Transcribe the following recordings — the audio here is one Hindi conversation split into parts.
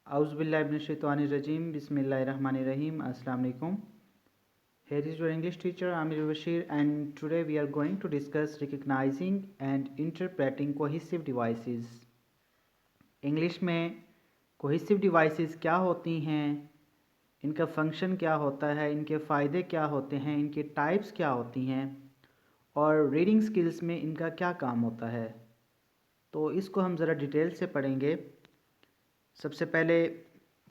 Auzubillahiminash-shaytanir-rajim. Bismillahir-rahmanir-rahim. Assalamu alaikum. Here is your English teacher Amir Bashir, and today we are going to discuss recognizing and interpreting cohesive devices. English में कोहेसिव डिवाइसेस क्या होती हैं, इनका फंक्शन क्या होता है, इनके फ़ायदे क्या होते हैं, इनके टाइप्स क्या होती हैं और रीडिंग स्किल्स में इनका क्या काम होता है, तो इसको हम ज़रा डिटेल से पढ़ेंगे। सबसे पहले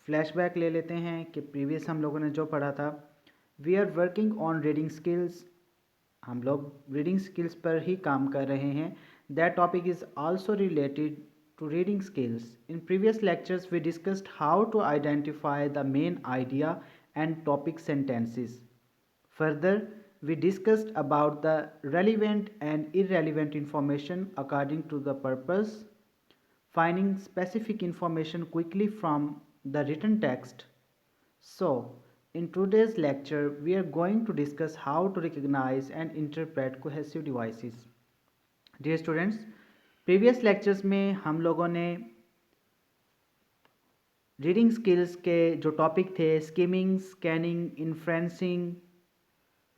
फ्लैशबैक ले लेते हैं कि प्रीवियस हम लोगों ने जो पढ़ा था। We are working on reading skills, हम लोग रीडिंग स्किल्स पर ही काम कर रहे हैं। That topic is also related to reading skills. In previous lectures, we discussed how to identify the main idea and topic sentences. Further, we discussed about the relevant and irrelevant information according to the purpose, finding specific information quickly from the written text. So, in today's lecture, we are going to discuss how to recognize and interpret cohesive devices. Dear students, previous lectures में हम लोगों ने रीडिंग स्किल्स के जो टॉपिक थे, skimming, scanning, inferencing,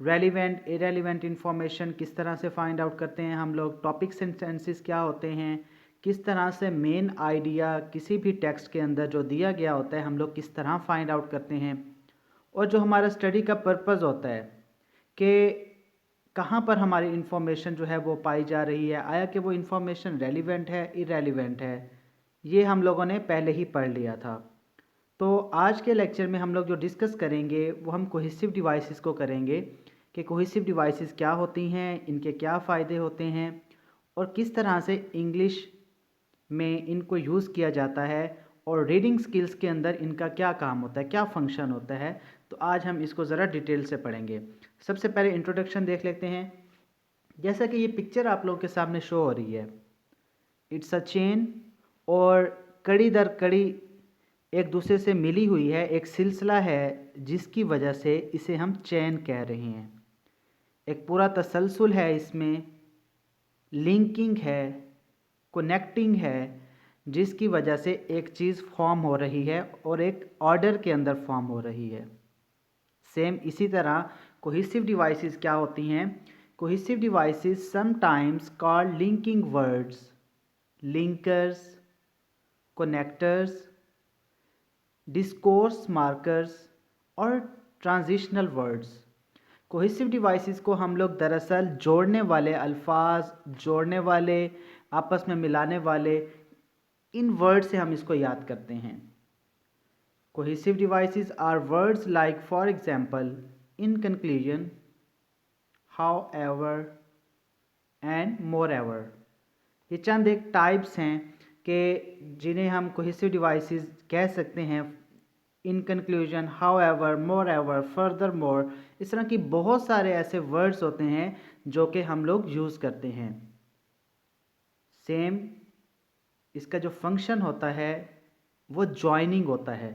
relevant irrelevant information किस तरह से फाइंड आउट करते हैं हम लोग, टॉपिक सेंटेंसेस क्या होते हैं, किस तरह से मेन आइडिया किसी भी टेक्स्ट के अंदर जो दिया गया होता है हम लोग किस तरह फाइंड आउट करते हैं, और जो हमारा स्टडी का पर्पज़ होता है कि कहाँ पर हमारी इन्फॉर्मेशन जो है वो पाई जा रही है, आया कि वो इन्फॉर्मेशन रेलिवेंट है, इरेलीवेंट है, ये हम लोगों ने पहले ही पढ़ लिया था। तो आज के लेक्चर में हम लोग जो डिस्कस करेंगे वो हम कोहेसिव डिवाइसेस को करेंगे कि कोहेसिव डिवाइसेस क्या होती हैं, इनके क्या फ़ायदे होते हैं और किस तरह से इंग्लिश में इनको यूज़ किया जाता है और रीडिंग स्किल्स के अंदर इनका क्या काम होता है, क्या फंक्शन होता है। तो आज हम इसको ज़रा डिटेल से पढ़ेंगे। सबसे पहले इंट्रोडक्शन देख लेते हैं। जैसा कि ये पिक्चर आप लोगों के सामने शो हो रही है, इट्स अ चेन, और कड़ी दर कड़ी एक दूसरे से मिली हुई है, एक सिलसिला है जिसकी वजह से इसे हम चेन कह रहे हैं। एक पूरा तसलसल है, इसमें लिंकिंग है, कनेक्टिंग है, जिसकी वजह से एक चीज़ फॉर्म हो रही है और एक ऑर्डर के अंदर फॉर्म हो रही है। सेम इसी तरह कोहेसिव डिवाइसेस क्या होती हैं? Cohesive devices sometimes called linking words, linkers, connectors, discourse markers और ट्रांजिशनल वर्ड्स। कोहेसिव डिवाइसेस को हम लोग दरअसल जोड़ने वाले अल्फाज, जोड़ने वाले, आपस में मिलाने वाले, इन वर्ड से हम इसको याद करते हैं। Cohesive devices are words like, for example, in conclusion, however and moreover. ये चंद एक टाइप्स हैं कि जिन्हें हम cohesive devices कह सकते हैं। in conclusion, however, moreover, furthermore, इस तरह की बहुत सारे ऐसे वर्ड्स होते हैं जो कि हम लोग यूज़ करते हैं। सेम इसका जो फंक्शन होता है वो जॉइनिंग होता है।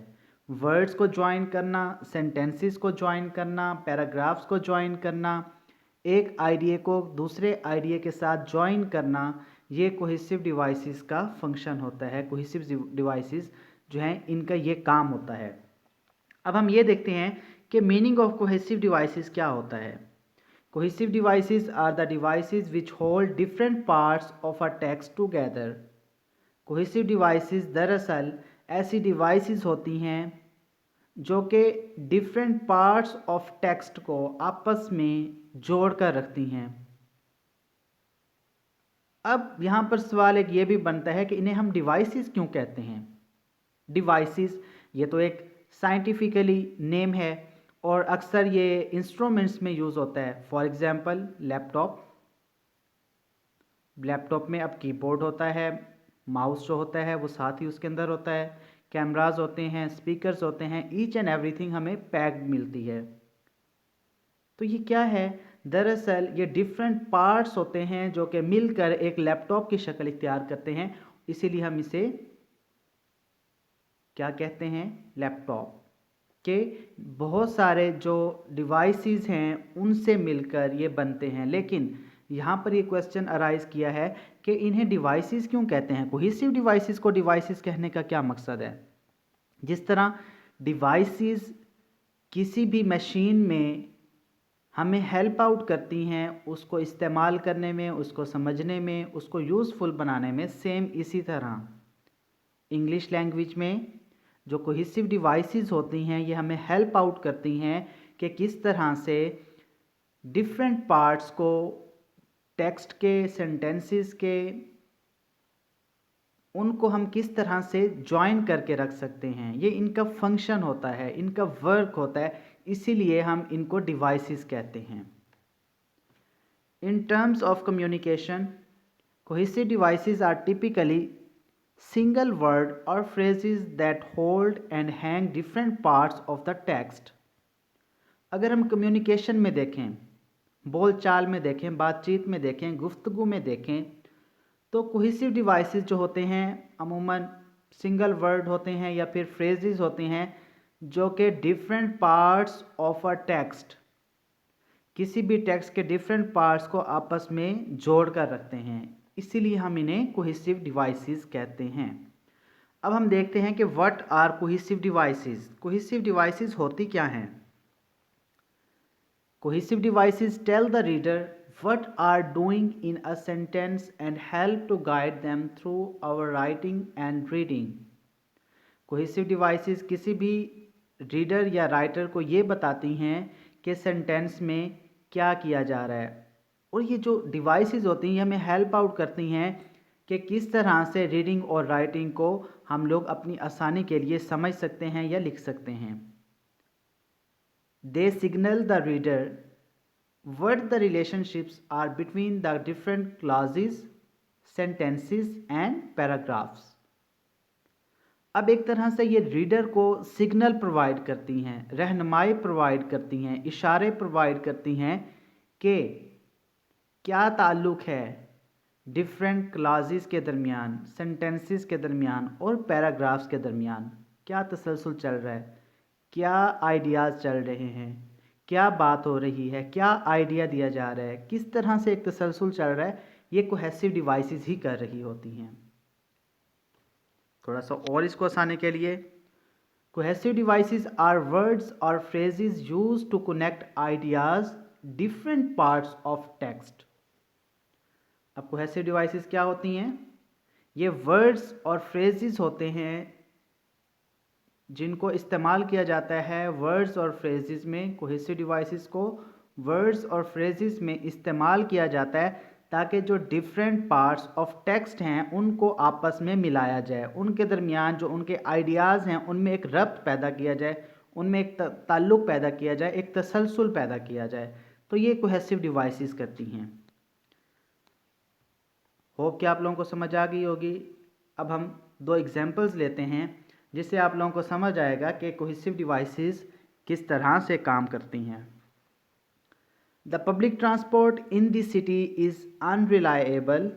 वर्ड्स को ज्वाइन करना, सेंटेंसेस को ज्वाइन करना, पैराग्राफ्स को ज्वाइन करना, एक आइडिया को दूसरे आइडिया के साथ ज्वाइन करना, ये कोहेसिव डिवाइसेस का फंक्शन होता है। कोहेसिव डिवाइसेस जो हैं इनका ये काम होता है। अब हम ये देखते हैं कि मीनिंग ऑफ कोहेसिव डिवाइसेस क्या होता है। Cohesive devices are the devices which hold different parts of a text together. Cohesive devices दरअसल ऐसी डिवाइसेस होती हैं जो कि डिफरेंट पार्ट्स ऑफ टेक्स्ट को आपस में जोड़ कर रखती हैं। अब यहाँ पर सवाल एक ये भी बनता है कि इन्हें हम डिवाइसेस क्यों कहते हैं। डिवाइसेस ये तो एक साइंटिफिकली नेम है और अक्सर ये इंस्ट्रूमेंट्स में यूज़ होता है। फॉर एग्जांपल लैपटॉप में अब कीबोर्ड होता है, माउस जो होता है वो साथ ही उसके अंदर होता है, कैमराज होते हैं, स्पीकर्स होते हैं, ईच एंड एवरीथिंग हमें पैक्ड मिलती है। तो ये क्या है? दरअसल ये डिफरेंट पार्ट्स होते हैं जो कि मिलकर एक लैपटॉप की शक्ल इख्तियार करते हैं, इसीलिए हम इसे क्या कहते हैं? लैपटॉप। के बहुत सारे जो डिवाइसेस हैं उनसे मिलकर ये बनते हैं। लेकिन यहाँ पर ये क्वेश्चन अराइज किया है कि इन्हें डिवाइसेस क्यों कहते हैं। कोहेसिव डिवाइसेस को डिवाइसेस कहने का क्या मकसद है? जिस तरह डिवाइसेस किसी भी मशीन में हमें हेल्प आउट करती हैं उसको इस्तेमाल करने में, उसको समझने में, उसको यूज़फुल बनाने में, सेम इसी तरह इंग्लिश लैंग्वेज में जो कोहेसिव डिवाइसेस होती हैं ये हमें हेल्प आउट करती हैं कि किस तरह से डिफरेंट पार्ट्स को टेक्स्ट के, सेंटेंसेस के, उनको हम किस तरह से ज्वाइन करके रख सकते हैं। ये इनका फंक्शन होता है, इनका वर्क होता है, इसीलिए हम इनको डिवाइसेस कहते हैं। In terms of communication, cohesive devices are typically single word or phrases that hold and hang different parts of the text। अगर हम कम्युनिकेशन में देखें, बोलचाल में देखें, बातचीत में देखें, गुफ्तगू में देखें, तो कोहेसिव डिवाइसेस जो होते हैं अमूमन सिंगल वर्ड होते हैं या फिर फ्रेजेस होते हैं जो कि different parts of a text, किसी भी टेक्स्ट के डिफरेंट पार्ट्स को आपस में जोड़ कर रखते हैं, इसीलिए हम इन्हें कोहेसिव डिवाइसेस कहते हैं। अब हम देखते हैं कि what are cohesive devices. Cohesive devices होती क्या हैं? Cohesive devices tell the reader what are doing in a sentence and help to guide them through our writing and reading. Cohesive devices किसी भी रीडर या राइटर को ये बताती हैं कि सेंटेंस में क्या किया जा रहा है, और ये जो डिवाइसेस होती हैं ये हमें हेल्प आउट करती हैं कि किस तरह से रीडिंग और राइटिंग को हम लोग अपनी आसानी के लिए समझ सकते हैं या लिख सकते हैं। They signal the reader what the relationships are between the different clauses, sentences and paragraphs. अब एक तरह से ये रीडर को सिग्नल प्रोवाइड करती हैं, रहनुमाई प्रोवाइड करती हैं, इशारे प्रोवाइड करती हैं कि क्या ताल्लुक़ है डिफरेंट क्लॉजेस के दरमियान, सेंटेंसेस के दरमियान और पैराग्राफ्स के दरमियान। क्या तसलसल चल रहा है, क्या आइडियाज़ चल रहे हैं, क्या बात हो रही है, क्या आइडिया दिया जा रहा है, किस तरह से एक तसलसल चल रहा है, ये कोहेसिव डिवाइसेस ही कर रही होती हैं। थोड़ा सा और इसको आसानी के लिए, कोहेसिव डिवाइसेस आर वर्ड्स और phrases used to connect ideas different parts of text. अब कोहेसिव डिवाइसेस क्या होती हैं? ये वर्ड्स और फ्रेजेस होते हैं जिनको इस्तेमाल किया जाता है वर्ड्स और फ्रेजेस में। कोहेसिव डिवाइसेस को वर्ड्स और फ्रेजेस में इस्तेमाल किया जाता है ताकि जो डिफरेंट पार्ट्स ऑफ टेक्स्ट हैं उनको आपस में मिलाया जाए, उनके दरमियान जो उनके आइडियाज़ हैं उनमें एक रब्त पैदा किया जाए, उनमें एक ताल्लुक़ पैदा किया जाए, एक तसलसल पैदा किया जाए। तो ये कोहेसिव डिवाइसेस करती हैं। होप कि आप लोगों को समझ आ गई होगी। अब हम दो एग्जांपल्स लेते हैं जिससे आप लोगों को समझ आएगा कि कोहेसिव डिवाइसेस किस तरह से काम करती हैं। The public transport in the city is unreliable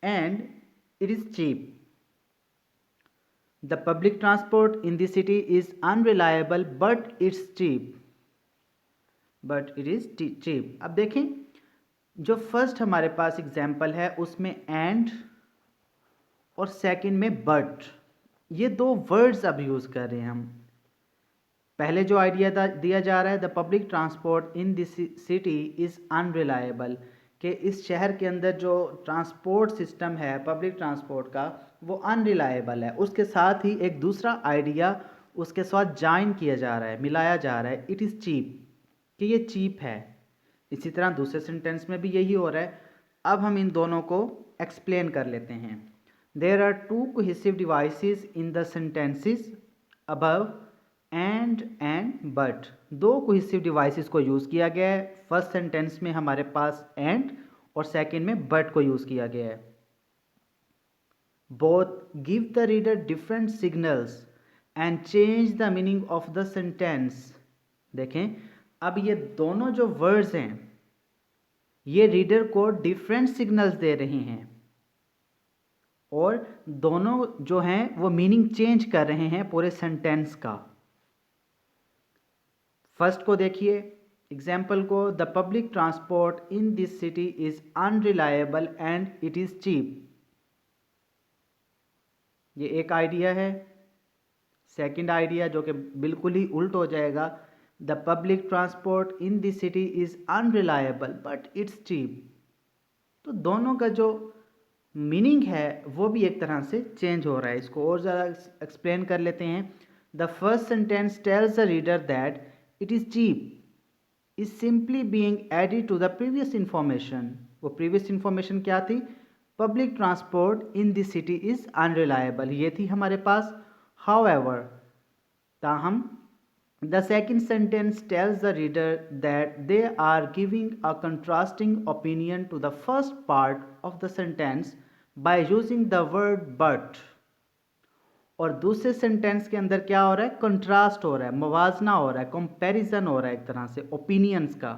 and it is cheap. The public transport in the city is unreliable but it's cheap. But it is cheap. अब देखें, जो फर्स्ट हमारे पास एग्जाम्पल है उसमें एंड और सेकंड में बट, ये दो वर्ड्स अब यूज़ कर रहे हैं हम। पहले जो आइडिया दिया जा रहा है, the public transport in this city is unreliable, कि इस शहर के अंदर जो ट्रांसपोर्ट सिस्टम है पब्लिक ट्रांसपोर्ट का वो अनरिलायबल है। उसके साथ ही एक दूसरा आइडिया उसके साथ ज्वाइन किया जा रहा है, मिलाया जा रहा है, इट इज़ चीप, कि ये चीप है। इसी तरह दूसरे सेंटेंस में भी यही हो रहा है। अब हम इन दोनों को एक्सप्लेन कर लेते हैं। There are two cohesive devices in the sentences above, and but. दो कोहेसिव डिवाइसेस को यूज़ किया गया है। फर्स्ट सेंटेंस में हमारे पास एंड और सेकंड में बट को यूज़ किया गया है। Both give the reader different signals and change the meaning of the sentence. देखें, अब ये दोनों जो वर्ड्स हैं ये रीडर को डिफरेंट सिग्नल्स दे रहे हैं और दोनों जो हैं वो मीनिंग चेंज कर रहे हैं पूरे सेंटेंस का। फर्स्ट को देखिए, एग्जाम्पल को, the public transport in this city is unreliable and it is cheap. ये एक आइडिया है। सेकंड आइडिया जो कि बिल्कुल ही उल्ट हो जाएगा, the public transport in the city is unreliable but it's cheap. तो दोनों का जो मीनिंग है वो भी एक तरह से चेंज हो रहा है। इसको और ज़्यादा एक्सप्लेन कर लेते हैं। The first sentence tells the reader that it is cheap is simply being added to the previous information. वो प्रीवियस इंफॉर्मेशन क्या थी? Public transport in the city is unreliable, ये थी हमारे पास। हाउएवर, ताहम, the second sentence tells the reader that they are giving a contrasting opinion to the first part of the sentence by using the word but। और दूसरे सेंटेंस के अंदर क्या हो रहा है? कंट्रास्ट हो रहा है, मुवाजना हो रहा है, कंपैरिजन हो रहा है एक तरह से ओपिनियंस का।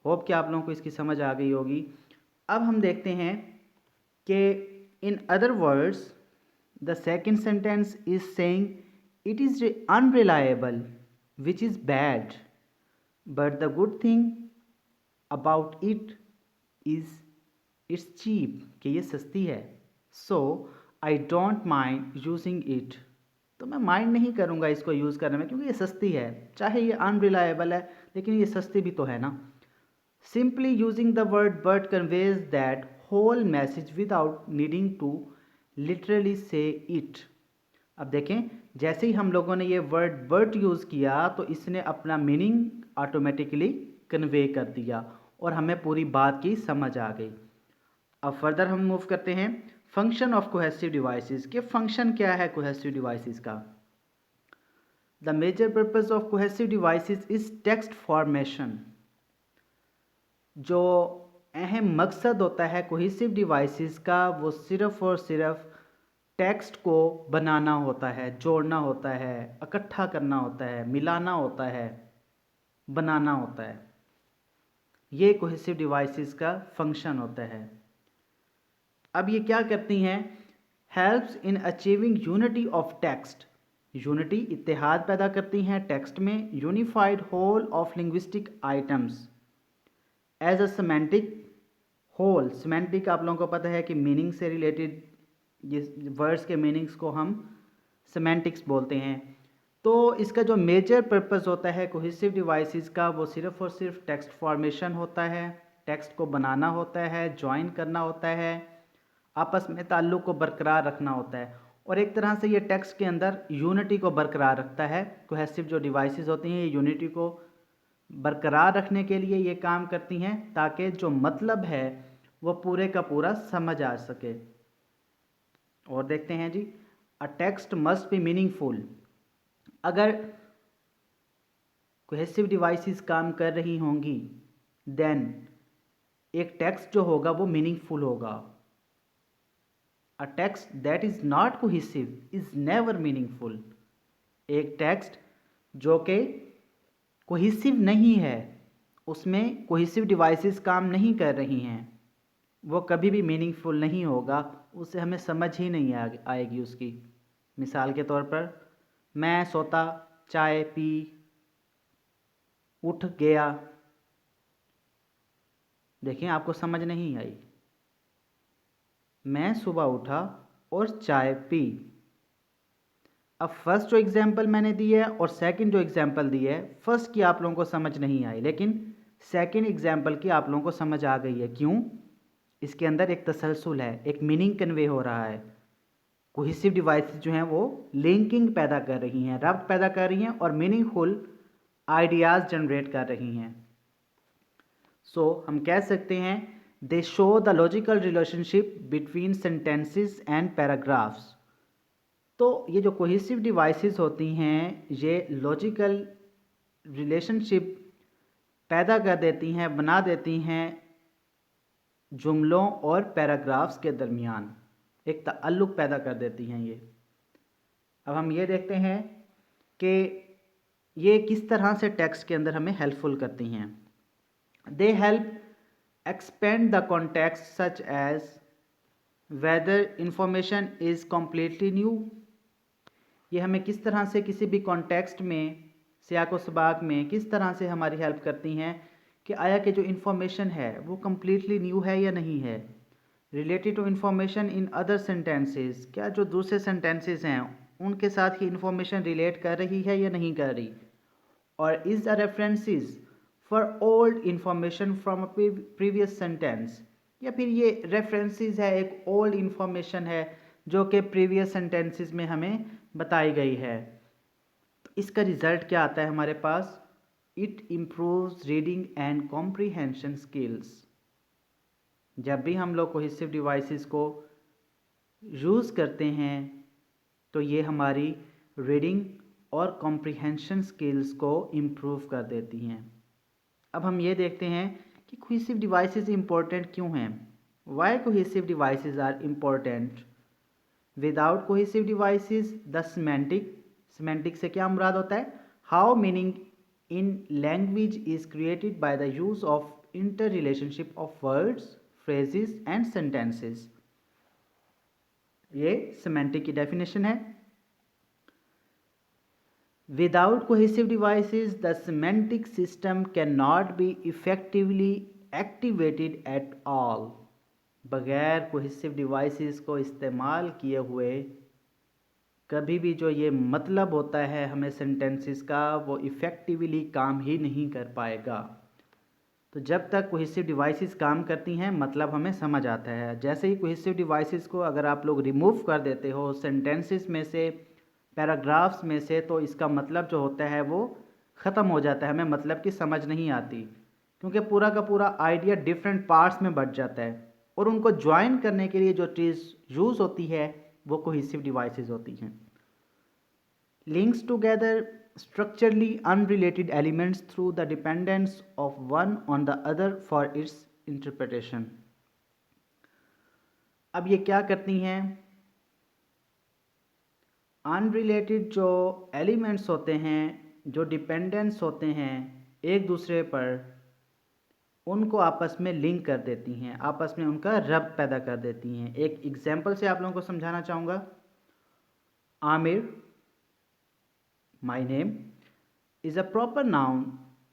होप कि आप लोगों को इसकी समझ आ गई होगी। अब हम देखते हैं कि इन other words the second sentence is saying it is unreliable, which is bad, but the good thing about it is it's cheap, कि ये सस्ती है। so I don't mind using it, तो मैं माइंड नहीं करूँगा इसको यूज़ करने में क्योंकि ये सस्ती है। चाहे ये अनरिलायबल है लेकिन ये सस्ती भी तो है ना। Simply using the word but conveys that whole message without needing to literally say it। अब देखें, जैसे ही हम लोगों ने ये वर्ड बट यूज़ किया तो इसने अपना मीनिंग ऑटोमेटिकली कन्वे कर दिया और हमें पूरी बात की समझ आ गई। अब फर्दर हम मूव करते हैं फंक्शन ऑफ कोहेसिव डिवाइसेस के। फंक्शन क्या है कोहेसिव डिवाइसेस का? The major purpose of cohesive devices is text formation. जो अहम मकसद होता है कोहेसिव डिवाइसेस का वो सिर्फ और सिर्फ टेक्स्ट को बनाना होता है, जोड़ना होता है, इकट्ठा करना होता है, मिलाना होता है, बनाना होता है। ये कोहेसिव डिवाइसेस का फंक्शन होता है। अब ये क्या करती हैं? Helps in achieving unity of text. Unity, इत्तेहाद पैदा करती हैं टेक्स्ट में। Unified whole of linguistic items as a semantic whole. Semantic आप लोगों को पता है कि मीनिंग से रिलेटेड, जिस वर्ड्स के मीनिंग्स को हम सेमेंटिक्स बोलते हैं। तो इसका जो मेजर पर्पस होता है कोहेसिव डिवाइसेस का वो सिर्फ और सिर्फ टेक्स्ट फॉर्मेशन होता है, टेक्स्ट को बनाना होता है, जॉइन करना होता है, आपस में ताल्लुक़ को बरकरार रखना होता है। और एक तरह से ये टेक्स्ट के अंदर यूनिटी को बरकरार रखता है। कोहेसिव जो डिवाइसेस होती हैं ये यूनिटी को बरकरार रखने के लिए ये काम करती हैं ताकि जो मतलब है वो पूरे का पूरा समझ आ सके। और देखते हैं जी, a text must be meaningful. अगर कोहेसिव डिवाइसेस काम कर रही होंगी देन एक टेक्स्ट जो होगा वो मीनिंगफुल होगा। A text that is not cohesive is never meaningful. एक टेक्स्ट जो कि कोहेसिव नहीं है, उसमें कोहेसिव डिवाइसेस काम नहीं कर रही हैं, वो कभी भी मीनिंगफुल नहीं होगा, उससे हमें समझ ही नहीं आएगी उसकी। मिसाल के तौर पर मैं सोता, चाय पी, उठ गया, देखिए आपको समझ नहीं आई। मैं सुबह उठा और चाय पी। अब फर्स्ट जो एग्जाम्पल मैंने दी है और सेकंड जो एग्जाम्पल दी है, फर्स्ट की आप लोगों को समझ नहीं आई लेकिन सेकंड एग्जाम्पल की आप लोगों को समझ आ गई है। क्यों? इसके अंदर एक तसलसल है, एक मीनिंग कन्वे हो रहा है। कोहेसिव डिवाइसेस जो हैं वो लिंकिंग पैदा कर रही हैं, रब्त पैदा कर रही हैं और मीनिंगफुल आइडियाज़ जनरेट कर रही हैं। सो हम कह सकते हैं दे show the logical relationship between sentences and paragraphs. तो ये जो कोहेसिव डिवाइसेस होती हैं ये लॉजिकल रिलेशनशिप पैदा कर देती हैं, बना देती हैं जुमलों और पैराग्राफ्स के दरमियान, एक ताल्लुक़ पैदा कर देती हैं ये। अब हम ये देखते हैं कि ये किस तरह से टेक्स्ट के अंदर हमें हेल्पफुल करती हैं। They help expand the context such as whether information is completely new. ये हमें किस तरह से किसी भी कॉन्टेक्स्ट में, सियाक व सबाक में किस तरह से हमारी हेल्प करती हैं कि आया कि जो इन्फॉर्मेशन है वो कम्प्लीटली न्यू है या नहीं है। Related to information in other sentences, क्या जो दूसरे सेंटेंसेस हैं उनके साथ ही इन्फॉर्मेशन रिलेट कर रही है या नहीं कर रही, और is the references for old information from a previous sentence, या फिर ये रेफरेंसेस है, एक ओल्ड इन्फॉर्मेशन है जो कि प्रीवियस सेंटेंसेस में हमें बताई गई है। तो इसका रिजल्ट क्या आता है हमारे पास, it improves reading and comprehension skills. जब भी हम लोग कोहेसिव डिवाइसेस को यूज़ करते हैं तो ये हमारी रीडिंग और कॉम्प्रीहेंशन स्किल्स को इम्प्रूव कर देती हैं। अब हम ये देखते हैं कि कोहेसिव डिवाइसेस इंपॉर्टेंट क्यों हैं। Why cohesive devices are important. Without cohesive devices the semantic से क्या मुराद होता है, how meaning in language is created by the use of inter relationship of words, phrases and sentences। ये सेमेंटिक की डेफिनेशन है। Without cohesive devices the semantic system can not be effectively activated at all. बगैर कोहेसिव डिवाइसेस को इस्तेमाल किए हुए कभी भी जो ये मतलब होता है हमें सेंटेंसेस का, वो इफ़ेक्टिवली काम ही नहीं कर पाएगा। तो जब तक कोहेसिव डिवाइसेस काम करती हैं मतलब हमें समझ आता है। जैसे ही कोहेसिव डिवाइसेस को अगर आप लोग रिमूव कर देते हो सेंटेंसेस में से, पैराग्राफ्स में से, तो इसका मतलब जो होता है वो ख़त्म हो जाता है, हमें मतलब की समझ नहीं आती, क्योंकि पूरा का पूरा आइडिया डिफरेंट पार्ट्स में बट जाता है और उनको ज्वाइन करने के लिए जो चीज़ यूज़ होती है वो कोहेसिव डिवाइसेस होती हैं। Links together structurally unrelated elements through the dependence of one on the other for its interpretation। अब ये क्या करती हैं, अनरिलेटेड जो एलिमेंट्स होते हैं, जो डिपेंडेंस होते हैं एक दूसरे पर, उनको आपस में लिंक कर देती हैं, आपस में उनका रब्त पैदा कर देती हैं। एक एग्जांपल से आप लोगों को समझाना चाहूँगा। Aamir, my name, is a proper noun,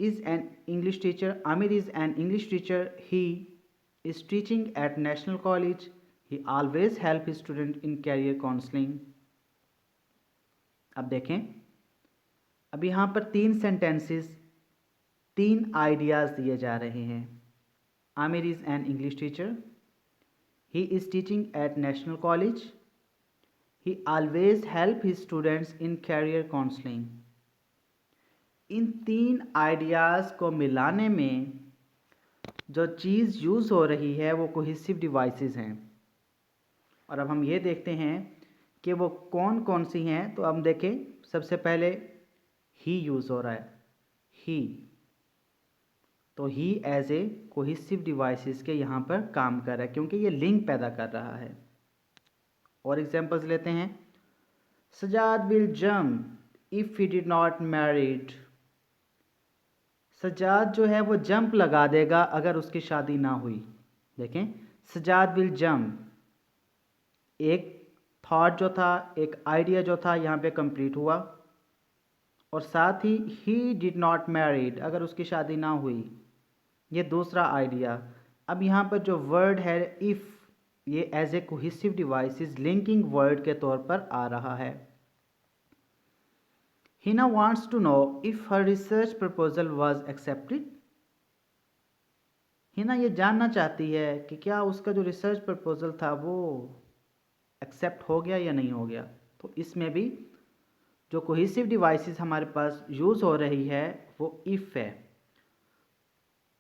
is an English teacher। Amir is an English teacher। He is teaching at National College। He always help his student in career counseling। अब देखें, अब यहाँ पर 3 सेंटेंसेस, 3 आइडियाज़ दिए जा रहे हैं। Aamir is an English teacher, he is teaching eight national college, he always help his students in career counseling। In 3 ideas को मिलाने में जो चीज़ यूज़ हो रही है वो कोहेसिव डिवाइसेस हैं। और अब हम ये देखते हैं कि वो कौन कौन सी हैं। तो हम देखें, सबसे पहले ही यूज़ हो रहा है, ही, तो ही एज ए कोहेसिव डिवाइसेस के यहाँ पर काम कर रहा है क्योंकि ये लिंक पैदा कर रहा है। और एग्जांपल्स लेते हैं। Sajjad will jump if he did not married. Sajjad जो है वो जंप लगा देगा अगर उसकी शादी ना हुई। देखें, सजाद विल जंप, एक थॉट जो था, एक आइडिया जो था यहाँ पे कंप्लीट हुआ, और साथ ही डिड नॉट मैरिड, अगर उसकी शादी ना हुई, ये दूसरा आइडिया। अब यहाँ पर जो वर्ड है इफ़, ये as a cohesive device linking word के तौर पर आ रहा है। Hina wants to know if her research proposal was accepted. Hina ये जानना चाहती है कि क्या उसका जो रिसर्च प्रपोजल था वो एक्सेप्ट हो गया या नहीं हो गया। तो इसमें भी जो कोहेसिव डिवाइसेस हमारे पास यूज़ हो रही है वो इफ़ है।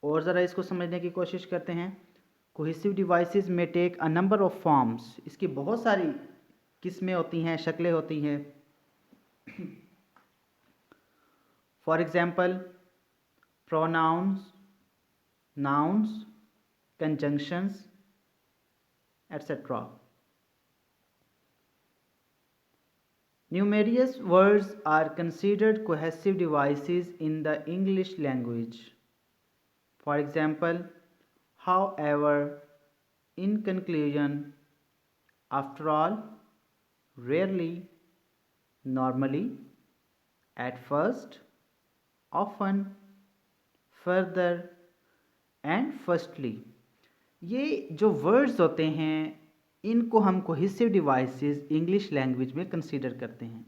और ज़रा इसको समझने की कोशिश करते हैं। कोहेसिव डिवाइसेस में take a number of forms, इसकी बहुत सारी किस्में होती हैं, शक्लें होती हैं। For example, pronouns, nouns, conjunctions, etc. Numerous words are considered cohesive devices in the English language. For example, however, in conclusion, after all, rarely, normally, at first, often, further, and firstly। ये जो वर्ड्स होते हैं इनको हम कोहेसिव डिवाइसेस इंग्लिश लैंग्वेज में कंसीडर करते हैं।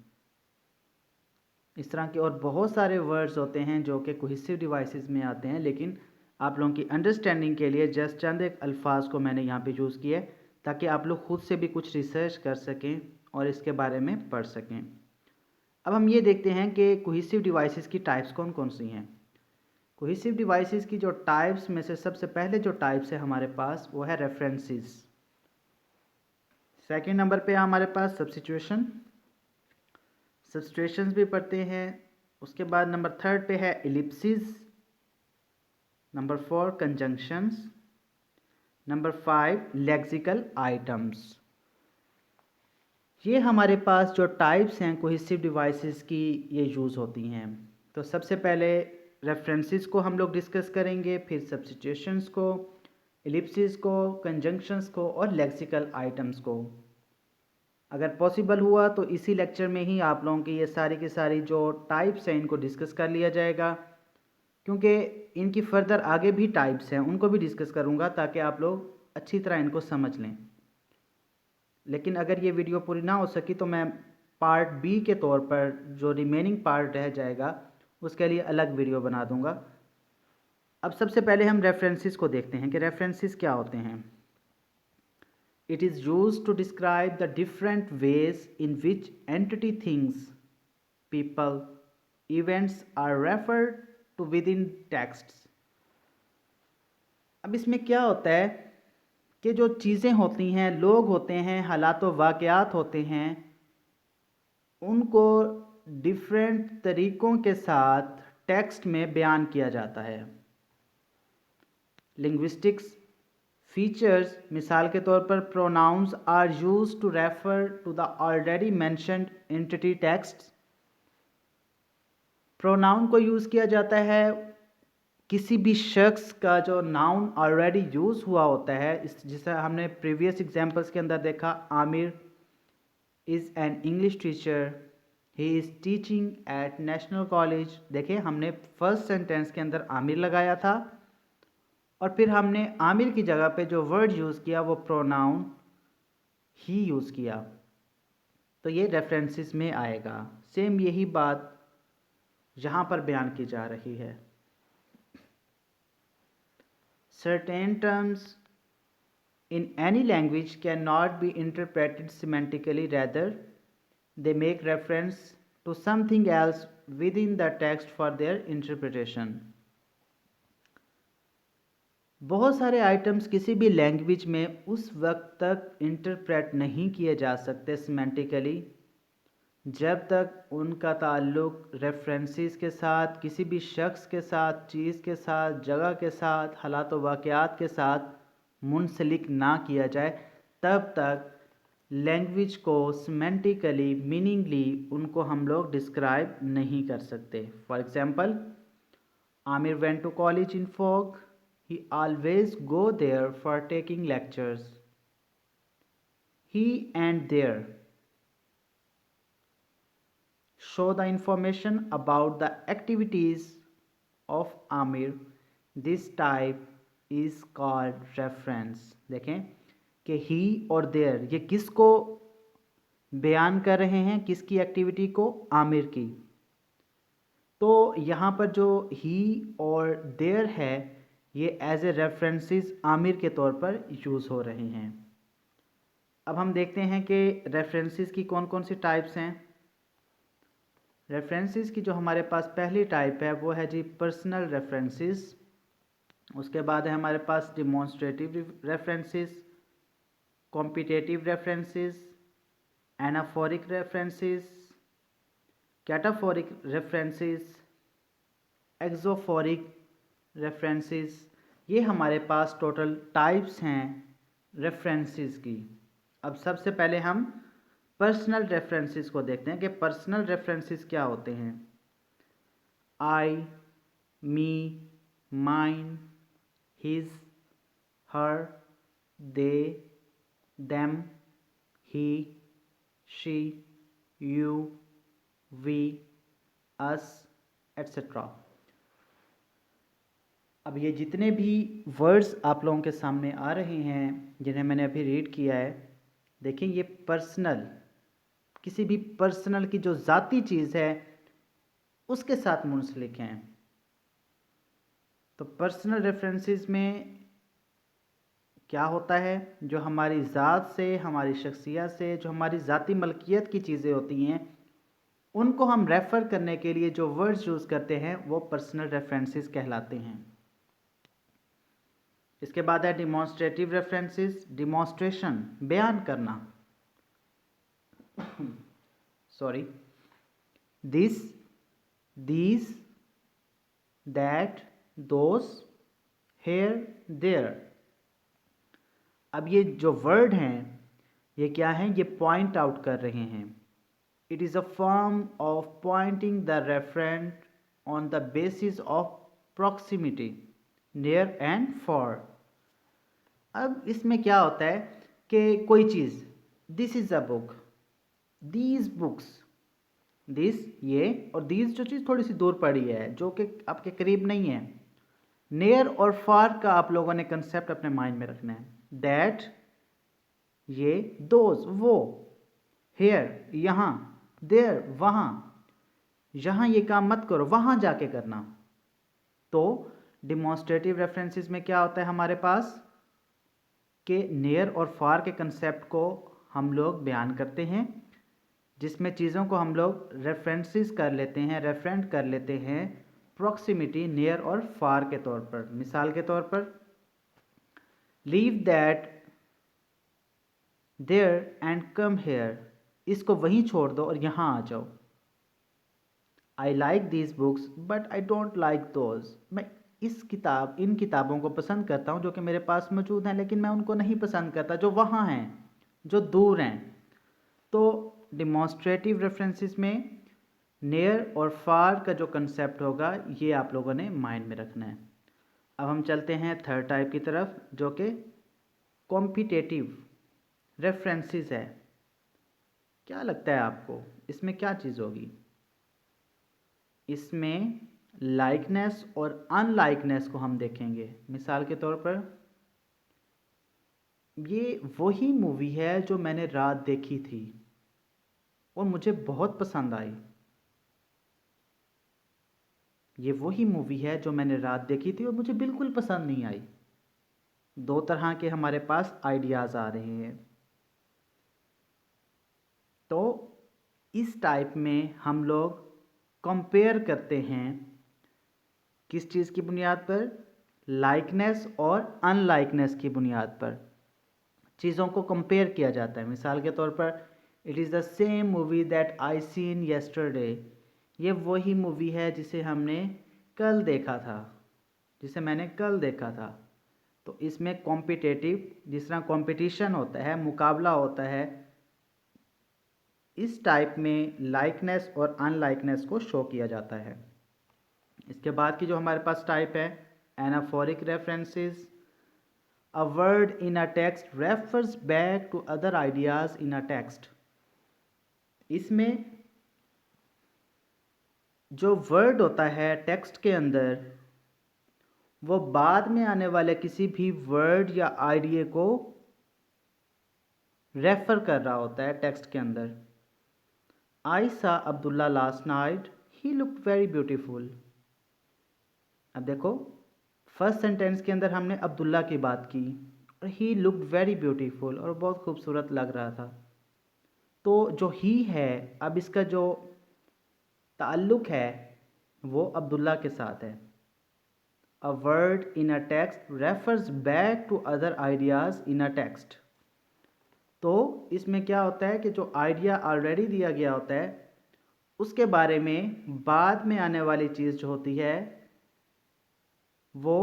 इस तरह के और बहुत सारे वर्ड्स होते हैं जो कि कोहेसिव डिवाइसेस में आते हैं, लेकिन आप लोगों की अंडरस्टैंडिंग के लिए जस्ट चंद एक अल्फाज को मैंने यहाँ पे यूज़ किया है ताकि आप लोग खुद से भी कुछ रिसर्च कर सकें और इसके बारे में पढ़ सकें। अब हम ये देखते हैं कि कोहेसिव डिवाइसेस की टाइप्स कौन कौन सी हैं। कोहेसिव डिवाइसेस की जो टाइप्स में से सबसे पहले जो टाइप्स है हमारे पास वो है रेफरेंसेस। सेकंड नंबर पे हमारे पास सब्स्टिट्यूशन, सब्स्टिट्यूशंस भी पढ़ते हैं। उसके बाद नंबर थर्ड पे है ellipsis, number 4 conjunctions, number 5 lexical items. ये हमारे पास जो टाइप्स हैं कोहेसिव डिवाइसेस की ये यूज़ होती हैं। तो सबसे पहले रेफरेंसेस को हम लोग डिस्कस करेंगे, फिर सब्स्टिट्यूशंस को, इलिप्सिस को, कंजंक्शंस को और लेक्सिकल आइटम्स को। अगर पॉसिबल हुआ तो इसी लेक्चर में ही आप लोगों की ये सारी की सारी जो टाइप्स हैं इनको डिस्कस कर लिया जाएगा, क्योंकि इनकी फर्दर आगे भी टाइप्स हैं उनको भी डिस्कस करूँगा ताकि आप लोग अच्छी तरह इनको समझ लें। लेकिन अगर ये वीडियो पूरी ना हो सकी तो मैं पार्ट बी के तौर पर जो रिमेनिंग पार्ट रह जाएगा उसके लिए अलग वीडियो बना दूंगा। अब सबसे पहले हम रेफरेंसेस को देखते हैं कि रेफरेंसेस क्या होते हैं। It is used to describe the different ways in which entity, things, people, events are referred to within texts. अब इसमें क्या होता है कि जो चीज़ें होती हैं, लोग होते हैं, हालात व वाक़यात होते हैं, उनको डिफरेंट तरीक़ों के साथ टेक्स्ट में बयान किया जाता है। लिंग्विस्टिक्स फीचर्स, मिसाल के तौर पर pronouns are used to refer to the already mentioned entity text. Pronoun को यूज़ किया जाता है किसी भी शख्स का जो नाउन ऑलरेडी यूज़ हुआ होता है, इस जिसे हमने प्रीवियस एग्जांपल्स के अंदर देखा, Aamir is an English teacher, he is teaching eight national college. देखिए हमने फर्स्ट सेंटेंस के अंदर आमिर लगाया था और फिर हमने आमिर की जगह पे जो वर्ड यूज़ किया वो प्रोनाउन ही यूज़ किया, तो ये रेफरेंसेस में आएगा। सेम यही बात यहाँ पर बयान की जा रही है। Certain terms in any language cannot be interpreted semantically, rather they make reference to something else within the text for their interpretation. बहुत सारे आइटम्स किसी भी लैंग्वेज में उस वक्त तक इंटरप्रेट नहीं किए जा सकते सिमेंटिकली जब तक उनका ताल्लुक रेफरेंसेस के साथ, किसी भी शख्स के साथ, चीज़ के साथ, जगह के साथ, हालात व वाक़यात के साथ मुंसलिक ना किया जाए, तब तक लैंग्वेज को सिमेंटिकली, मीनिंगली उनको हम लोग डिस्क्राइब नहीं कर सकते। For example, Aamir went to college in fog, he always go there for taking lectures. He and there show the information about the activities of Amir. This type is called reference. देखें कि he और there ये किसको बयान कर रहे हैं, किसकी एक्टिविटी को, आमिर की। तो यहाँ पर जो he और there है ये एज ए रेफरेंसेस आमिर के तौर पर यूज़ हो रहे हैं। अब हम देखते हैं कि रेफरेंसेस की कौन कौन सी टाइप्स हैं। रेफरेंसेस की जो हमारे पास पहली टाइप है वो है जी पर्सनल रेफरेंसेस। उसके बाद है हमारे पास demonstrative references, competitive references, anaphoric references, cataphoric references, exophoric references. ये हमारे पास टोटल टाइप्स हैं रेफरेंसेस की। अब सबसे पहले हम पर्सनल रेफरेंसेस को देखते हैं कि पर्सनल रेफरेंसेस क्या होते हैं। I, me, mine, his, her, they, them, he, she, you, we, us, etcetera. अब ये जितने भी वर्ड्स आप लोगों के सामने आ रहे हैं जिन्हें मैंने अभी रीड किया है, देखिए ये पर्सनल, किसी भी पर्सनल की जो ज़ाती चीज़ है उसके साथ मुंसलिक हैं। तो पर्सनल रेफरेंसेस में क्या होता है, जो हमारी ज़ात से, हमारी शख्सियत से, जो हमारी ज़ाती मलकियत की चीज़ें होती हैं, उनको हम रेफ़र करने के लिए जो वर्ड्स यूज़ करते हैं वो पर्सनल रेफरेंसेस कहलाते हैं। इसके बाद है डिमॉन्स्ट्रेटिव रेफरेंसेस, डिमॉन्स्ट्रेशन, बयान करना। Sorry, this, these, that, those, here, there. अब ये जो वर्ड हैं ये क्या हैं, ये पॉइंट आउट कर रहे हैं। It is a form of pointing the referent on the basis of proximity, near and far. अब इसमें क्या होता है कि कोई चीज़, this is a book, these books, this ये, और दीज जो चीज़ थोड़ी सी दूर पड़ी है जो कि आपके करीब नहीं है। नियर और फार का आप लोगों ने कंसेप्ट अपने माइंड में रखना है। दैट ये, दोज वो, हेयर यहाँ, देयर वहाँ, यहाँ ये काम मत करो वहाँ जाके करना। तो डिमॉन्स्ट्रेटिव रेफरेंसेस में क्या होता है हमारे पास कि नियर और फार के कंसेप्ट को हम लोग बयान करते हैं, जिसमें चीज़ों को हम लोग रेफरेंसेस कर लेते हैं, रेफरेंट कर लेते हैं प्रॉक्सिमिटी, नियर और फार के तौर पर। मिसाल के तौर पर, leave that there and come here, इसको वहीं छोड़ दो और यहाँ आ जाओ। I like these books but I don't like those, मैं इन किताबों को पसंद करता हूँ जो कि मेरे पास मौजूद हैं, लेकिन मैं उनको नहीं पसंद करता जो वहाँ हैं, जो दूर हैं। तो डिमॉन्स्ट्रेटिव रेफरेंसेस में नियर और फार का जो कंसेप्ट होगा ये आप लोगों ने माइंड में रखना है। अब हम चलते हैं थर्ड टाइप की तरफ, जो कि कॉम्पिटेटिव रेफरेंसेस है। क्या लगता है आपको इसमें क्या चीज़ होगी? इसमें लाइकनेस और अनलाइकनेस को हम देखेंगे। मिसाल के तौर पर, ये वही मूवी है जो मैंने रात देखी थी और मुझे बहुत पसंद आई। ये वही मूवी है जो मैंने रात देखी थी और मुझे बिल्कुल पसंद नहीं आई। दो तरह के हमारे पास आइडियाज़ आ रहे हैं। तो इस टाइप में हम लोग कंपेयर करते हैं किस चीज़ की बुनियाद पर? लाइकनेस और अनलाइकनेस की बुनियाद पर चीज़ों को कंपेयर किया जाता है। मिसाल के तौर पर, it is the same movie that I seen yesterday, ये वही मूवी है जिसे हमने कल देखा था, जिसे मैंने कल देखा था। तो इसमें कॉम्पिटेटिव, जिस तरह कंपटीशन होता है, मुकाबला होता है, इस टाइप में लाइकनेस और अनलाइकनेस को शो किया जाता है। इसके बाद की जो हमारे पास टाइप है, anaphoric references. A word in a text refers back to other ideas in a text. इसमें जो वर्ड होता है टेक्स्ट के अंदर, वो बाद में आने वाले किसी भी वर्ड या आइडिया को रेफर कर रहा होता है टेक्स्ट के अंदर। आई सा Abdullah last night, he looked very beautiful. अब देखो, फर्स्ट सेंटेंस के अंदर हमने अब्दुल्ला की बात की और ही लुक्ड वेरी ब्यूटीफुल, और बहुत खूबसूरत लग रहा था। तो जो ही है, अब इसका जो ताल्लुक़ है वो अब्दुल्ला के साथ है। A word in a text refers back to other ideas in a text. तो इसमें क्या होता है कि जो आइडिया ऑलरेडी दिया गया होता है उसके बारे में बाद में आने वाली चीज़ जो होती है वो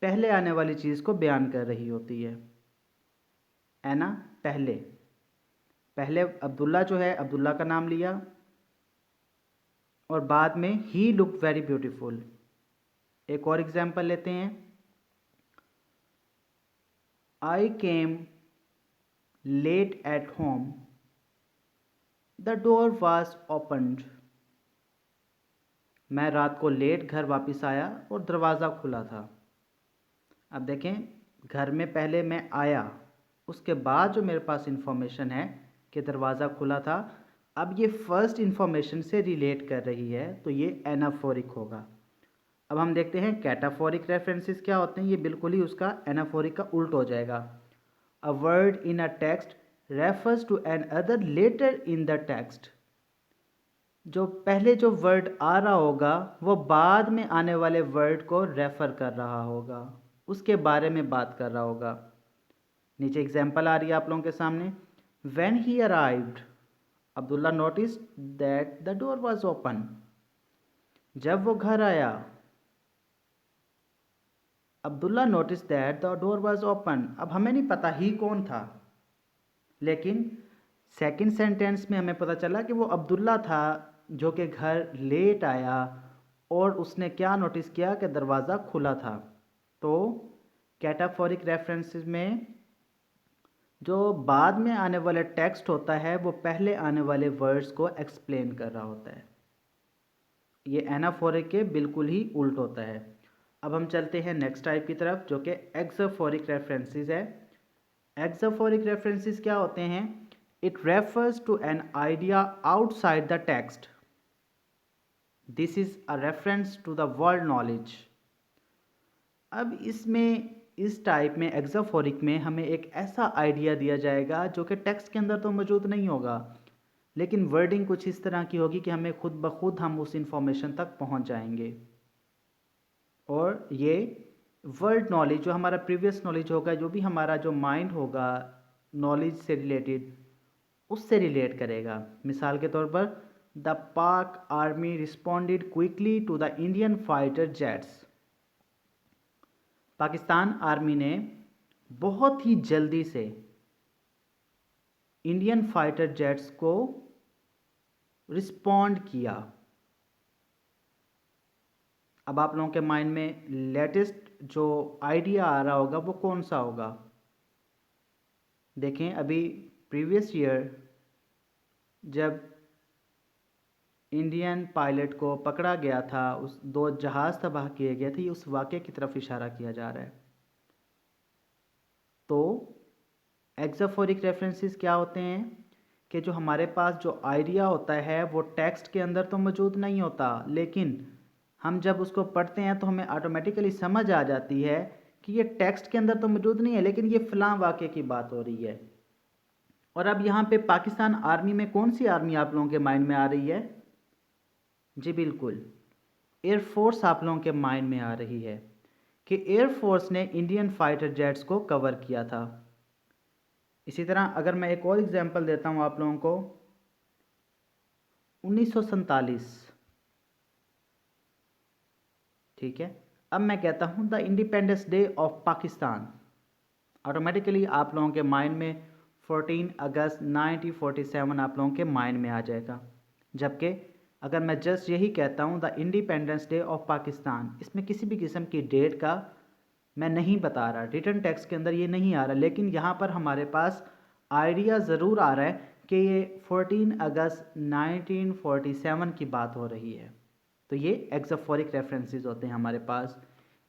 पहले आने वाली चीज़ को बयान कर रही होती है ना। पहले पहले अब्दुल्ला जो है, अब्दुल्ला का नाम लिया और बाद में ही लुक्ड वेरी ब्यूटीफुल। एक और एग्जांपल लेते हैं। I came late at home, the door was opened. मैं रात को लेट घर वापस आया और दरवाज़ा खुला था। अब देखें, घर में पहले मैं आया, उसके बाद जो मेरे पास इंफॉर्मेशन है कि दरवाज़ा खुला था, अब ये फर्स्ट इंफॉर्मेशन से रिलेट कर रही है, तो ये एनाफोरिक होगा। अब हम देखते हैं कैटाफोरिक रेफरेंसेस क्या होते हैं। ये बिल्कुल ही उसका एनाफोरिक का उल्ट हो जाएगा। A word in a text refers to another later in the text. जो पहले जो वर्ड आ रहा होगा वो बाद में आने वाले वर्ड को रेफर कर रहा होगा, उसके बारे में बात कर रहा होगा। नीचे एग्जाम्पल आ रही है आप लोगों के सामने। When he arrived, Abdullah notice that the door was open. जब वो घर आया, Abdullah notice that the door was open. अब हमें नहीं पता ही कौन था, लेकिन सेकंड सेंटेंस में हमें पता चला कि वो अब्दुल्ला था जो कि घर लेट आया और उसने क्या नोटिस किया कि दरवाज़ा खुला था। तो कैटाफोरिक रेफरेंसेस में जो बाद में आने वाला टेक्स्ट होता है वो पहले आने वाले वर्ड्स को एक्सप्लेन कर रहा होता है। ये एनाफोरिक के बिल्कुल ही उल्ट होता है। अब हम चलते हैं नेक्स्ट टाइप की तरफ जो कि एक्सोफोरिक रेफरेंसेस है। एक्सोफोरिक रेफरेंसेस क्या होते हैं? It refers to an idea outside the text. This is a reference to the world knowledge. अब इसमें इस टाइप में एक्सोफोरिक में हमें एक ऐसा आइडिया दिया जाएगा जो कि टेक्स्ट के अंदर तो मौजूद नहीं होगा, लेकिन वर्डिंग कुछ इस तरह की होगी कि हमें खुद ब खुद हम उस इंफॉर्मेशन तक पहुंच जाएंगे। और ये वर्ल्ड नॉलेज जो हमारा प्रीवियस नॉलेज होगा, जो भी हमारा जो माइंड होगा नॉलेज से रिलेटेड, उससे रिलेट करेगा। मिसाल के तौर पर the Pak army responded quickly to the Indian fighter jets. Pakistan army ने बहुत ही जल्दी से इंडियन फाइटर जेट्स को रिस्पॉन्ड किया। अब आप लोगों के माइंड में लेटेस्ट जो आइडिया आ रहा होगा वो कौन सा होगा? देखें, अभी प्रीवियस ईयर जब इंडियन पायलट को पकड़ा गया था, उस 2 जहाज़ तबाह किए गए थे, ये उस वाक़े की तरफ इशारा किया जा रहा है। तो एक्सोफोरिक रेफरेंसेस क्या होते हैं कि जो हमारे पास जो आइडिया होता है वो टेक्स्ट के अंदर तो मौजूद नहीं होता, लेकिन हम जब उसको पढ़ते हैं तो हमें ऑटोमेटिकली समझ आ जाती है कि ये टेक्स्ट के अंदर तो मौजूद नहीं है, लेकिन ये फ़लाँ वाक़े की बात हो रही है। और अब यहाँ पे पाकिस्तान आर्मी में कौन सी आर्मी आप लोगों के माइंड में आ रही है? जी बिल्कुल, एयरफोर्स आप लोगों के माइंड में आ रही है कि एयरफोर्स ने इंडियन फाइटर जेट्स को कवर किया था। इसी तरह अगर मैं एक और एग्जांपल देता हूँ आप लोगों को, 1947, ठीक है। अब मैं कहता हूँ the independence day of Pakistan, automatically आप लोगों के माइंड में 14 अगस्त 1947 आप लोगों के माइंड में आ जाएगा। जबकि अगर मैं जस्ट यही कहता हूँ the independence day of Pakistan, इसमें किसी भी किस्म की डेट का मैं नहीं बता रहा, रिटन टेक्स्ट के अंदर ये नहीं आ रहा, लेकिन यहाँ पर हमारे पास आइडिया ज़रूर आ रहा है कि ये 14 अगस्त 1947 की बात हो रही है। तो ये एक्सोफोरिक रेफरेंसेस होते हैं हमारे पास।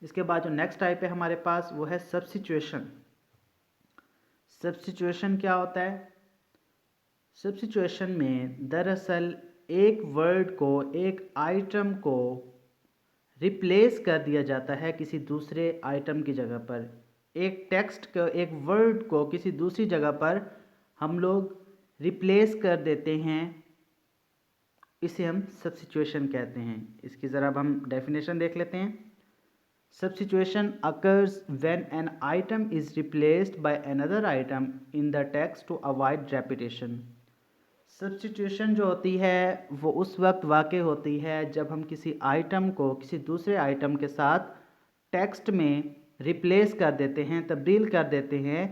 इसके बाद जो नेक्स्ट टाइप है हमारे पास वो है सब्स्टिट्यूशन। सब्स्टिट्यूशन क्या होता है? सब्स्टिट्यूशन में दरअसल एक वर्ड को, एक आइटम को रिप्लेस कर दिया जाता है किसी दूसरे आइटम की जगह पर। एक टेक्स्ट को, एक वर्ड को किसी दूसरी जगह पर हम लोग रिप्लेस कर देते हैं, इसे हम सब्स्टिट्यूशन कहते हैं। इसकी ज़रा अब हम डेफिनेशन देख लेते हैं। Substitution occurs when an item is replaced by another item in the text to avoid repetition. Substitution जो होती है वो उस वक्त वाक़ई होती है जब हम किसी आइटम को किसी दूसरे आइटम के साथ टेक्स्ट में रिप्लेस कर देते हैं, तब्दील कर देते हैं,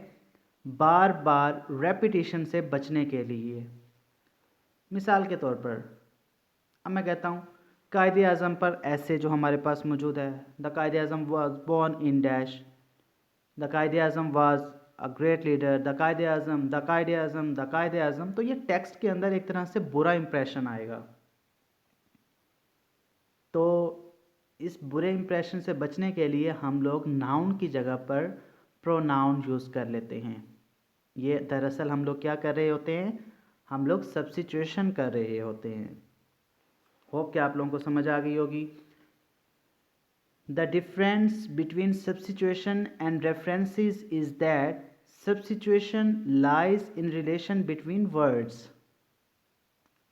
बार बार रेपिटेशन से बचने के लिए। मिसाल के तौर पर अब मैं कहता हूँ कायदे आज़म पर ऐसे जो हमारे पास मौजूद है, the Quaid-e Azam was born in dash, the Quaid-e Azam was a great leader, the Quaid-e Azam, the Quaid-e Azam, the Quaid-e आज़म। तो ये टेक्स्ट के अंदर एक तरह से बुरा इंप्रेशन आएगा। तो इस बुरे इंप्रेशन से बचने के लिए हम लोग नाउन की जगह पर प्रोनाउन यूज़ कर लेते हैं। ये दरअसल हम लोग क्या कर रहे होते हैं, हम लोग सब्स्टिट्यूशन कर रहे होते हैं। होप कि आप लोगों को समझ आ गई होगी। The difference between substitution and references is that substitution lies in relation between words.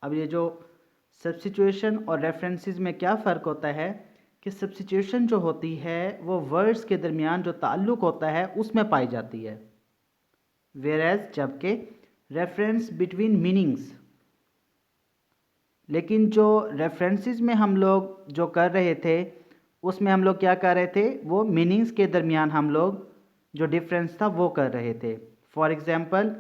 अब ये जो सब्स्टिट्यूशन और रेफरेंसेस में क्या फ़र्क होता है कि सब्स्टिट्यूशन जो होती है वो वर्ड्स के दरमियान जो ताल्लुक़ होता है उसमें पाई जाती है, वेयरएज जबकि रेफरेंस बिटवीन मीनिंग्स। लेकिन जो रेफरेंसेस में हम लोग जो कर रहे थे उसमें हम लोग क्या कर रहे थे, वो मीनिंग्स के दरमियान हम लोग जो डिफरेंस था वो कर रहे थे। For example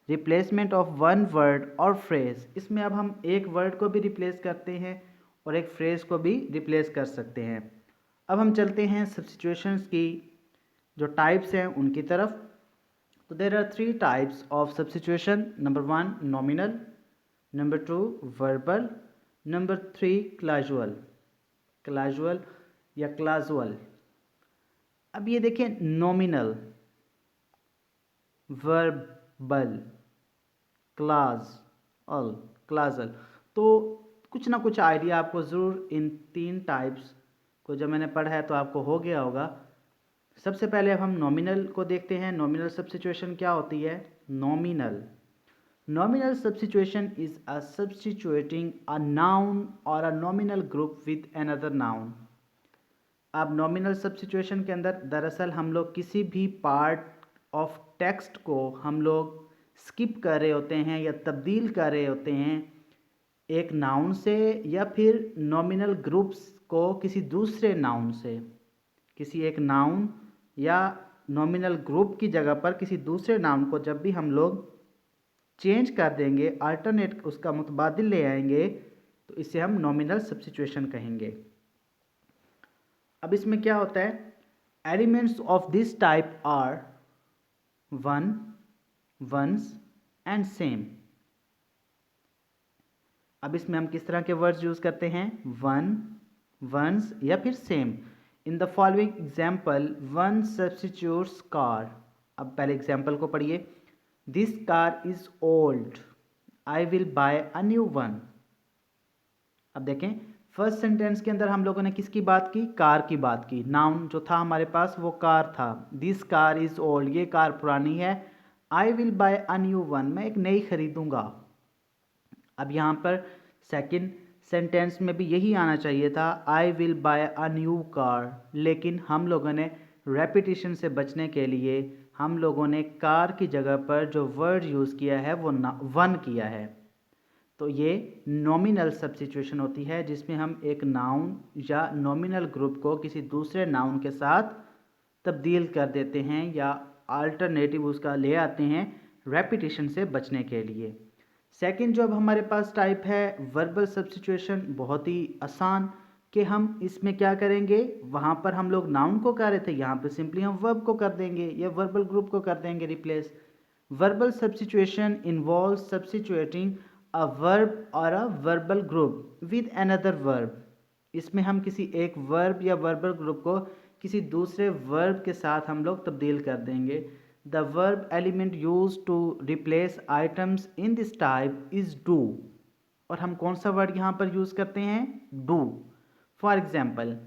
replacement of one word और फ्रेज, इसमें अब हम एक वर्ड को भी रिप्लेस करते हैं और एक फ्रेज को भी रिप्लेस कर सकते हैं। अब हम चलते हैं सब्स्टिट्यूशंस की जो टाइप्स हैं उनकी तरफ। तो there are 3 types of substitution. Number 1 nominal, number 2 verbal, number 3 clausal. Clausal या क्लाजुअल। अब ये देखें, नॉमिनल, वर्बल, क्लाजल, तो कुछ ना कुछ आइडिया आपको ज़रूर इन 3 टाइप्स को जब मैंने पढ़ा है तो आपको हो गया होगा। सबसे पहले अब हम नॉमिनल को देखते हैं। नॉमिनल सब्स्टिट्यूशन क्या होती है? Nominal substitution is a substituting a noun or a nominal group with another noun. अब नॉमिनल सब्स्टिट्यूशन के अंदर दरअसल हम लोग किसी भी पार्ट ऑफ टेक्स्ट को हम लोग स्किप कर रहे होते हैं या तब्दील कर रहे होते हैं एक नाउन से, या फिर नॉमिनल ग्रुप्स को किसी दूसरे नाउन से। किसी एक नाउन या नॉमिनल ग्रुप की जगह पर किसी दूसरे नाउन को जब भी हम लोग चेंज कर देंगे, अल्टरनेट उसका मुतबादिल ले आएंगे, तो इसे हम नॉमिनल सब्स्टिट्यूशन कहेंगे। अब इसमें क्या होता है, elements of this type are one, ones and same. अब इसमें हम किस तरह के वर्ड्स यूज करते हैं? वन, वंस या फिर same. In the following example one substitutes car. अब पहले एग्जाम्पल को पढ़िए। This car is old, I will buy a new one. अब देखें, फर्स्ट सेंटेंस के अंदर हम लोगों ने किसकी बात की? कार की बात की। नाउन जो था हमारे पास वो कार था। दिस कार इज ओल्ड, ये कार पुरानी है। I will buy a new one, मैं एक नई खरीदूंगा। अब यहाँ पर सेकंड सेंटेंस में भी यही आना चाहिए था, I will buy a new car, लेकिन हम लोगों ने रेपिटिशन से बचने के लिए हम लोगों ने कार की जगह पर जो वर्ड यूज़ किया है वो वन किया है। तो ये नॉमिनल सब्स्टिट्यूशन होती है जिसमें हम एक नाउन या नॉमिनल ग्रुप को किसी दूसरे नाउन के साथ तब्दील कर देते हैं या अल्टरनेटिव उसका ले आते हैं रेपिटिशन से बचने के लिए। सेकंड जो अब हमारे पास टाइप है वर्बल सब्स्टिट्यूशन, बहुत ही आसान कि हम इसमें क्या करेंगे, वहाँ पर हम लोग नाउन को कर रहे थे, यहाँ पे सिंपली हम वर्ब को कर देंगे या वर्बल ग्रुप को कर देंगे replace. Verbal substitution involve substituting a verb or a verbal group with another verb. इसमें हम किसी एक वर्ब या वर्बल ग्रुप को किसी दूसरे वर्ब के साथ हम लोग तब्दील कर देंगे। The verb element use to replace items in this type is do. और हम कौन सा वर्ड यहाँ पर यूज़ करते हैं? Do. For example,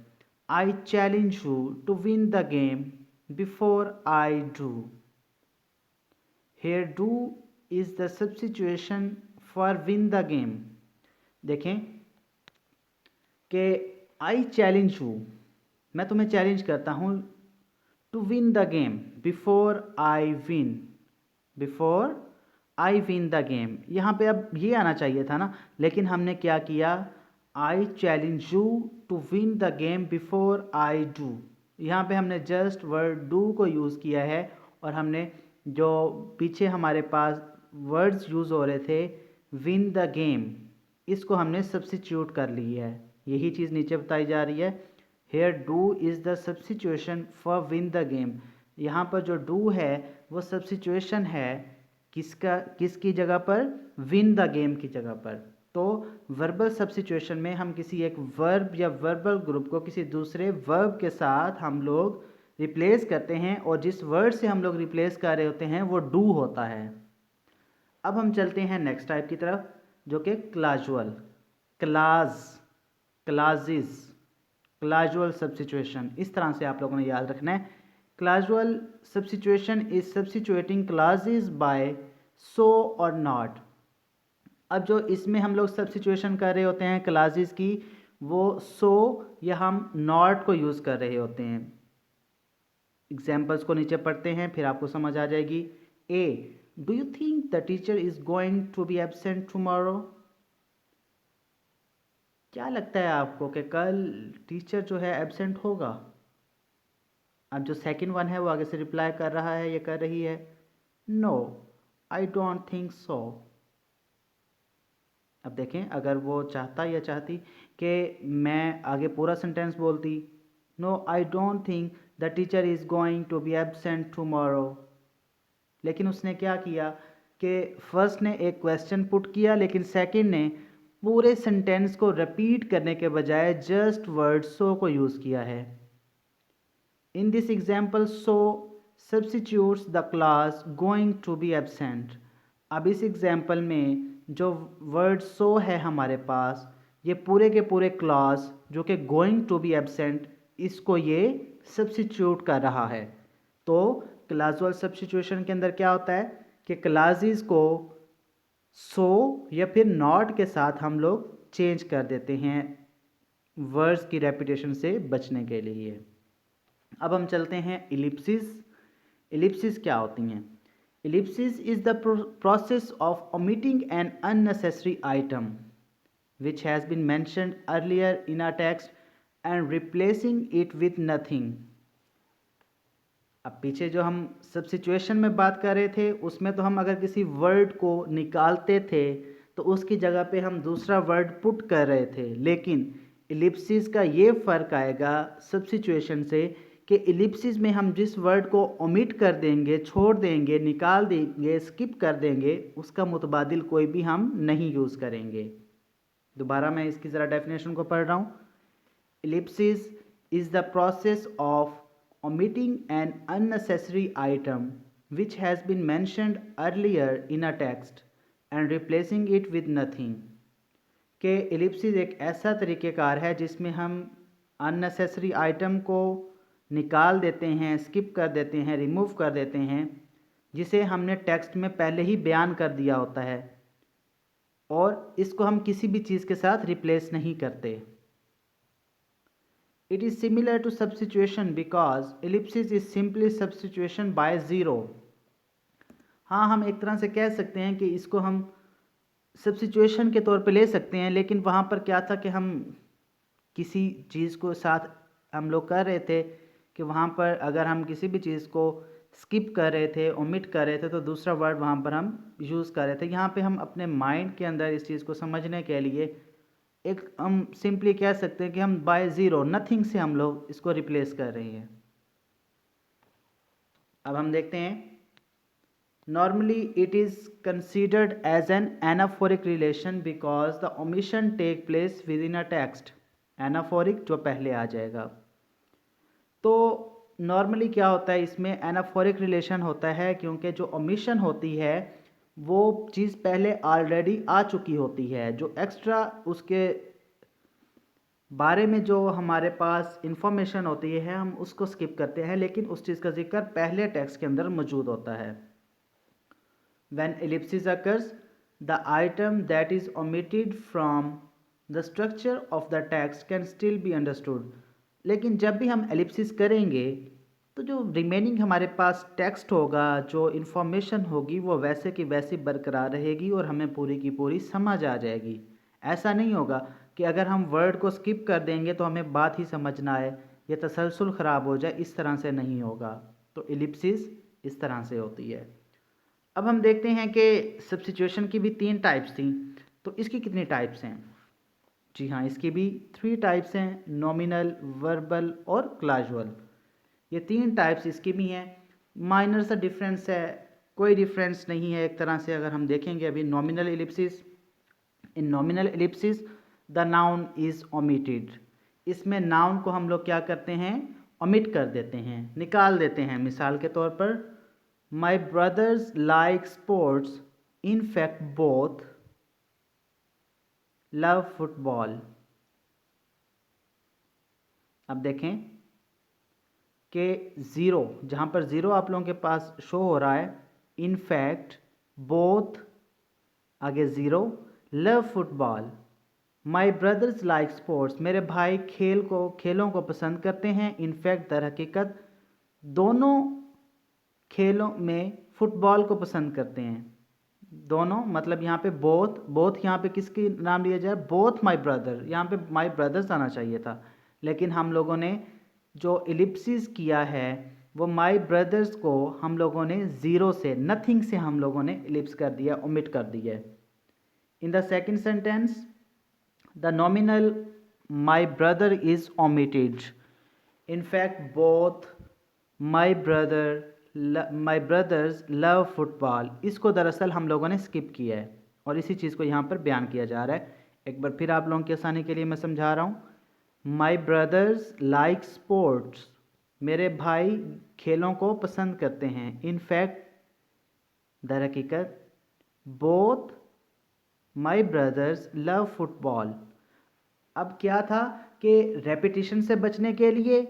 I challenge you to win the game before I do. Here do is the substitution for win the game. देखें कि आई चैलेंज यू, मैं तुम्हें चैलेंज करता हूँ, to win the game before I win, before I win the game. यहाँ पे अब ये आना चाहिए था ना, लेकिन हमने क्या किया, I challenge you to win the game before I do. यहाँ पे हमने जस्ट वर्ड डू को यूज़ किया है और हमने जो पीछे हमारे पास वर्ड्स यूज़ हो रहे थे विन द गेम, इसको हमने सब्स्टिट्यूट कर ली है। यही चीज़ नीचे बताई जा रही है, here do is the substitution for win the game. यहाँ पर जो डू है वो सब्स्टिट्यूशन है किसका, किसकी जगह पर? विन द गेम की जगह पर। तो वर्बल सब्स्टिट्यूशन में हम किसी एक वर्ब या वर्बल ग्रुप को किसी दूसरे वर्ब के साथ हम लोग रिप्लेस करते हैं और जिस वर्ड से हम लोग रिप्लेस कर रहे होते हैं वो डू होता है। अब हम चलते हैं नेक्स्ट टाइप की तरफ जो कि क्लाजुअल, क्लाजेस, क्लाजुअल सब्स्टिट्यूशन। इस तरह से आप लोगों ने याद रखना है। क्लाजुअल substitution is substituting clauses bye सो और नॉट। अब जो इसमें हम लोग सब्स्टिट्यूशन कर रहे होते हैं क्लाजेस की, वो सो या हम नॉट को यूज़ कर रहे होते हैं। एग्जाम्पल्स को नीचे पढ़ते हैं फिर आपको समझ आ जाएगी। A, do you think the teacher is going to be absent tomorrow? क्या लगता है आपको कि कल टीचर जो है एब्सेंट होगा? अब जो सेकंड वन है वो आगे से रिप्लाई कर रहा है या कर रही है, no I don't think so. अब देखें अगर वो चाहता या चाहती कि मैं आगे पूरा सेंटेंस बोलती, no I don't think the teacher is going to be absent tomorrow, लेकिन उसने क्या किया कि फर्स्ट ने एक क्वेश्चन पुट किया लेकिन सेकंड ने पूरे सेंटेंस को रिपीट करने के बजाय जस्ट वर्ड सो को यूज़ किया है। In this example so substitutes the class going to be absent. अब इस एग्जाम्पल में जो वर्ड सो है हमारे पास, ये पूरे के पूरे क्लास जो कि गोइंग टू बी एब्सेंट, इसको ये सब्स्टिट्यूट कर रहा है। तो क्लाजुअल सब्स्टिट्यूशन के अंदर क्या होता है कि क्लासेस को सो या फिर नॉट के साथ हम लोग चेंज कर देते हैं वर्ड्स की रेपिटेशन से बचने के लिए। अब हम चलते हैं इलिप्सिस। इलिप्सिस क्या होती हैं? Ellipsis is the process of omitting an unnecessary item which has been mentioned earlier in a text and replacing it with nothing. अब पीछे जो हम सब्स्टिट्यूशन में बात कर रहे थे उसमें तो हम अगर किसी वर्ड को निकालते थे तो उसकी जगह पे हम दूसरा वर्ड पुट कर रहे थे, लेकिन इलिप्सिस का ये फ़र्क आएगा सब्स्टिट्यूशन से कि इलिप्सिस में हम जिस वर्ड को ओमिट कर देंगे, छोड़ देंगे, निकाल देंगे, स्किप कर देंगे, उसका मुतबादिल कोई भी हम नहीं यूज़ करेंगे। दोबारा मैं इसकी ज़रा डेफिनेशन को पढ़ रहा हूँ। Ellipsis is the process of omitting an unnecessary item which has been mentioned earlier in a text and replacing it with nothing। के इलिप्सिस एक ऐसा तरीक़ेकार है जिसमें हम अननेसेसरी आइटम को निकाल देते हैं, स्किप कर देते हैं, रिमूव कर देते हैं, जिसे हमने टेक्स्ट में पहले ही बयान कर दिया होता है और इसको हम किसी भी चीज़ के साथ रिप्लेस नहीं करते। It is similar to substitution because ellipsis is simply substitution by zero। हाँ, हम एक तरह से कह सकते हैं कि इसको हम सब्स्टिट्यूशन के तौर पे ले सकते हैं, लेकिन वहाँ पर क्या था कि हम किसी चीज़ को साथ हम लोग कर रहे थे कि वहाँ पर अगर हम किसी भी चीज़ को स्किप कर रहे थे, ओमिट कर रहे थे, तो दूसरा वर्ड वहाँ पर हम यूज़ कर रहे थे। यहाँ पे हम अपने माइंड के अंदर इस चीज़ को समझने के लिए एक हम सिंपली कह सकते हैं कि हम बाय ज़ीरो, नथिंग से हम लोग इसको रिप्लेस कर रहे हैं। अब हम देखते हैं, normally it is considered as an anaphoric relation because the omission take place within a text. Anaphoric जो पहले आ जाएगा, तो नॉर्मली क्या होता है इसमें एनाफोरिक रिलेशन होता है क्योंकि जो ओमिशन होती है वो चीज़ पहले ऑलरेडी आ चुकी होती है। जो एक्स्ट्रा उसके बारे में जो हमारे पास इंफॉर्मेशन होती है हम उसको स्किप करते हैं, लेकिन उस चीज़ का जिक्र पहले टेक्स्ट के अंदर मौजूद होता है। When ellipsis occurs, the item that is omitted from the structure of the text can still be understood। लेकिन जब भी हम एलिप्सिस करेंगे तो जो रिमेनिंग हमारे पास टेक्स्ट होगा, जो इन्फॉर्मेशन होगी, वो वैसे की वैसी बरकरार रहेगी और हमें पूरी की पूरी समझ आ जाएगी। ऐसा नहीं होगा कि अगर हम वर्ड को स्किप कर देंगे तो हमें बात ही समझ ना आए या तसलसल ख़राब हो जाए, इस तरह से नहीं होगा। तो इलिप्सिस इस तरह से होती है। अब हम देखते हैं कि सब्स्टिट्यूशन की भी 3 टाइप्स थी, तो इसकी कितनी टाइप्स हैं? जी हाँ, इसकी भी 3 टाइप्स हैं, नॉमिनल, वर्बल और क्लाजुअल। ये 3 टाइप्स इसकी भी हैं। माइनर सा डिफरेंस है, कोई डिफरेंस नहीं है एक तरह से। अगर हम देखेंगे अभी nominal ellipsis, in nominal Ellipsis the noun is omitted. इसमें नाउन को हम लोग क्या करते हैं, ओमिट कर देते हैं, निकाल देते हैं। मिसाल के तौर पर my brothers like sports, in fact both love football. अब देखें कि ज़ीरो, जहाँ पर ज़ीरो आप लोगों के पास शो हो रहा है, इन फैक्ट बोथ, आगे ज़ीरो, लव फुटबॉल, माई ब्रदर्स लाइक स्पोर्ट्स, मेरे भाई खेलों को पसंद करते हैं। इनफैक्ट दर हकीकत दोनों खेलों में फुटबॉल को पसंद करते हैं। दोनों मतलब यहाँ पे बोथ यहाँ पे किसकी नाम लिया जाए, बोथ माई ब्रदर, यहाँ पे माई ब्रदर्स आना चाहिए था, लेकिन हम लोगों ने जो इलिप्सिस किया है वो माई ब्रदर्स को हम लोगों ने ज़ीरो से, नथिंग से हम लोगों ने इलिप्स कर दिया, ओमिट कर दिया। In the second sentence the nominal my brother is omitted. In fact, both my brothers love football। इसको दरअसल हम लोगों ने स्किप किया है और इसी चीज़ को यहाँ पर बयान किया जा रहा है। एक बार फिर आप लोगों की आसानी के लिए मैं समझा रहा हूँ। My brothers like sports, मेरे भाई खेलों को पसंद करते हैं। In fact, दर हकीकत both my brothers love football। अब क्या था कि रेपिटिशन से बचने के लिए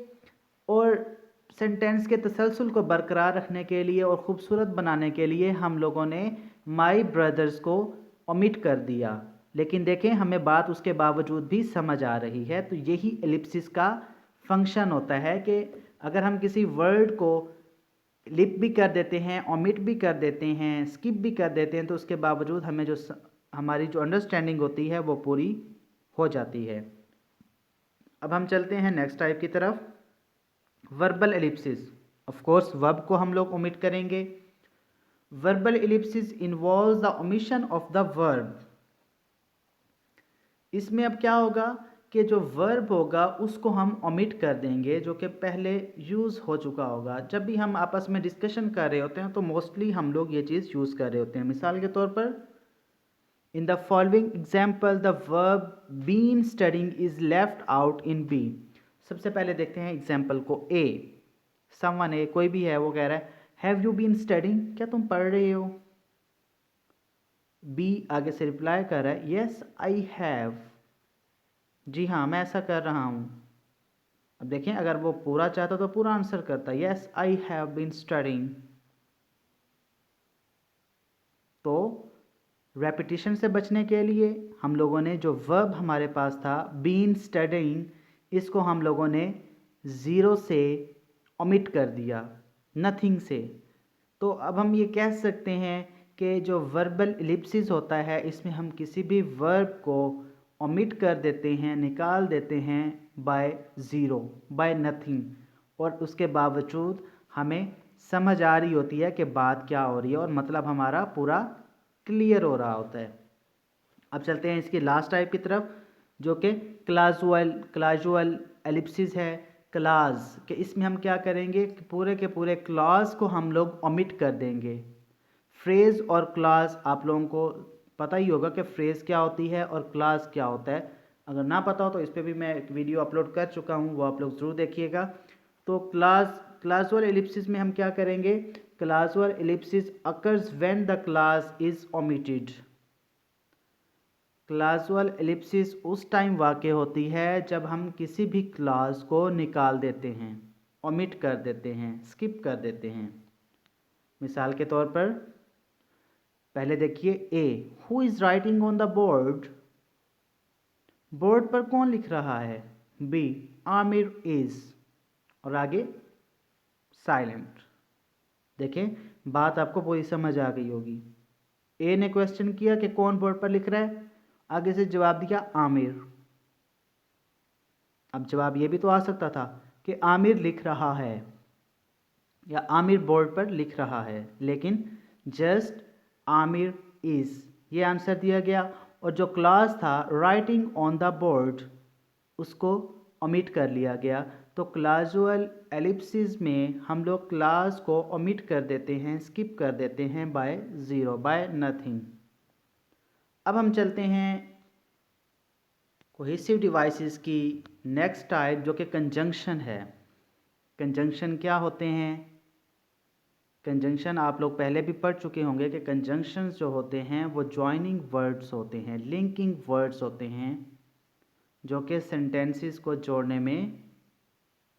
और सेंटेंस के तसलसल को बरकरार रखने के लिए और ख़ूबसूरत बनाने के लिए हम लोगों ने माई ब्रदर्स को ओमिट कर दिया, लेकिन देखें हमें बात उसके बावजूद भी समझ आ रही है। तो यही एलिप्सिस का फंक्शन होता है कि अगर हम किसी वर्ड को लिप भी कर देते हैं, ओमिट भी कर देते हैं, स्किप भी कर देते हैं, तो उसके बावजूद हमें जो हमारी जो अंडरस्टैंडिंग होती है वो पूरी हो जाती है। अब हम चलते हैं नेक्स्ट टाइप की तरफ, verbal Ellipsis. Of course verb को हम लोग ओमिट करेंगे। Verbal Ellipsis involves the omission of the verb. इसमें अब क्या होगा कि जो वर्ब होगा उसको हम ओमिट कर देंगे, जो कि पहले यूज़ हो चुका होगा। जब भी हम आपस में डिस्कशन कर रहे होते हैं तो मोस्टली हम लोग ये चीज़ यूज़ कर रहे होते हैं। मिसाल के तौर पर in the following example the verb been studying is left out in B। सबसे पहले देखते हैं एग्जाम्पल को। A, someone A, कोई भी है, वो कह रहा है have you been studying, क्या तुम पढ़ रहे हो। B आगे से रिप्लाई कर रहा है yes I have, जी हाँ मैं ऐसा कर रहा हूँ। अब देखें अगर वो पूरा चाहता तो पूरा आंसर करता yes I have been studying। तो रेपिटिशन से बचने के लिए हम लोगों ने जो वर्ब हमारे पास था बीन स्टडिंग, इसको हम लोगों ने ज़ीरो से ओमिट कर दिया, नथिंग से। तो अब हम ये कह सकते हैं कि जो वर्बल एलिप्सिस होता है इसमें हम किसी भी वर्ब को ओमिट कर देते हैं, निकाल देते हैं बाय ज़ीरो, बाय नथिंग, और उसके बावजूद हमें समझ आ रही होती है कि बात क्या हो रही है और मतलब हमारा पूरा क्लियर हो रहा होता है। अब चलते हैं इसकी लास्ट टाइप की तरफ, जो कि क्लाजुअल एलिप्सिस है। क्लाज के इसमें हम क्या करेंगे कि पूरे के पूरे क्लॉज को हम लोग ओमिट कर देंगे। फ्रेज़ और क्लॉज आप लोगों को पता ही होगा कि फ्रेज़ क्या होती है और क्लॉज क्या होता है। अगर ना पता हो तो इस पर भी मैं एक वीडियो अपलोड कर चुका हूँ, वो आप लोग ज़रूर देखिएगा। तो क्लाजुअल एलिप्सिस में हम क्या करेंगे, clausal ellipsis occurs when the clause is omitted. Clausal ellipsis उस टाइम वाक़ होती है जब हम किसी भी क्लास को निकाल देते हैं, ओमिट कर देते हैं, स्किप कर देते हैं। मिसाल के तौर पर पहले देखिए A, who is writing on the board, board पर कौन लिख रहा है। बी, आमिर इज़, और आगे साइलेंट। देखें बात आपको पूरी समझ आ गई होगी। ए ने क्वेश्चन किया कि कौन बोर्ड पर लिख रहा है, आगे से जवाब दिया आमिर। अब जवाब ये भी तो आ सकता था कि आमिर लिख रहा है या आमिर बोर्ड पर लिख रहा है, लेकिन जस्ट आमिर इज़ ये आंसर दिया गया, और जो क्लास था राइटिंग ऑन द बोर्ड उसको ओमिट कर लिया गया। तो क्लाजुअल एलिप्सिस में हम लोग क्लास को ओमिट कर देते हैं, स्किप कर देते हैं बाय ज़ीरो, बाय नथिंग। अब हम चलते हैं कोहेसिव डिवाइसेस की नेक्स्ट टाइप जो कि कंजंक्शन है। कंजंक्शन क्या होते हैं? कंजंक्शन आप लोग पहले भी पढ़ चुके होंगे कि कंजंक्शंस जो होते हैं वो जॉइनिंग वर्ड्स होते हैं, लिंकिंग वर्ड्स होते हैं, जो कि सेंटेंसेस को जोड़ने में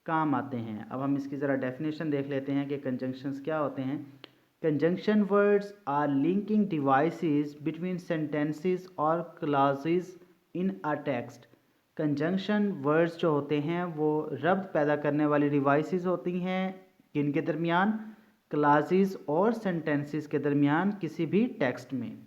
काम आते हैं। अब हम इसकी ज़रा डेफिनेशन देख लेते हैं कि कंजंक्शंस क्या होते हैं। Conjunction words are linking devices between sentences और clauses in a text. Conjunction words जो होते हैं वो रब्त पैदा करने वाली डिवाइसेस होती हैं किनके दरमियान? क्लॉजेस और सेंटेंसेस के दरमियान किसी भी टेक्स्ट में।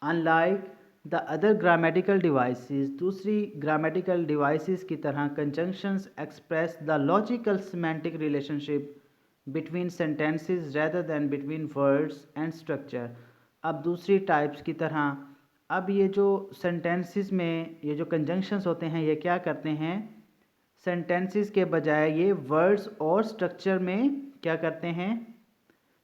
Unlike the other grammatical devices, दूसरी ग्रामेटिकल डिवाइसेस की तरह conjunctions express the logical semantic relationship between sentences rather than between words and structure. अब दूसरी टाइप्स की तरह अब ये जो सेंटेंसेस में ये जो कंजंक्शंस होते हैं ये क्या करते हैं? सेंटेंसेस के बजाय ये वर्ड्स और स्ट्रक्चर में क्या करते हैं?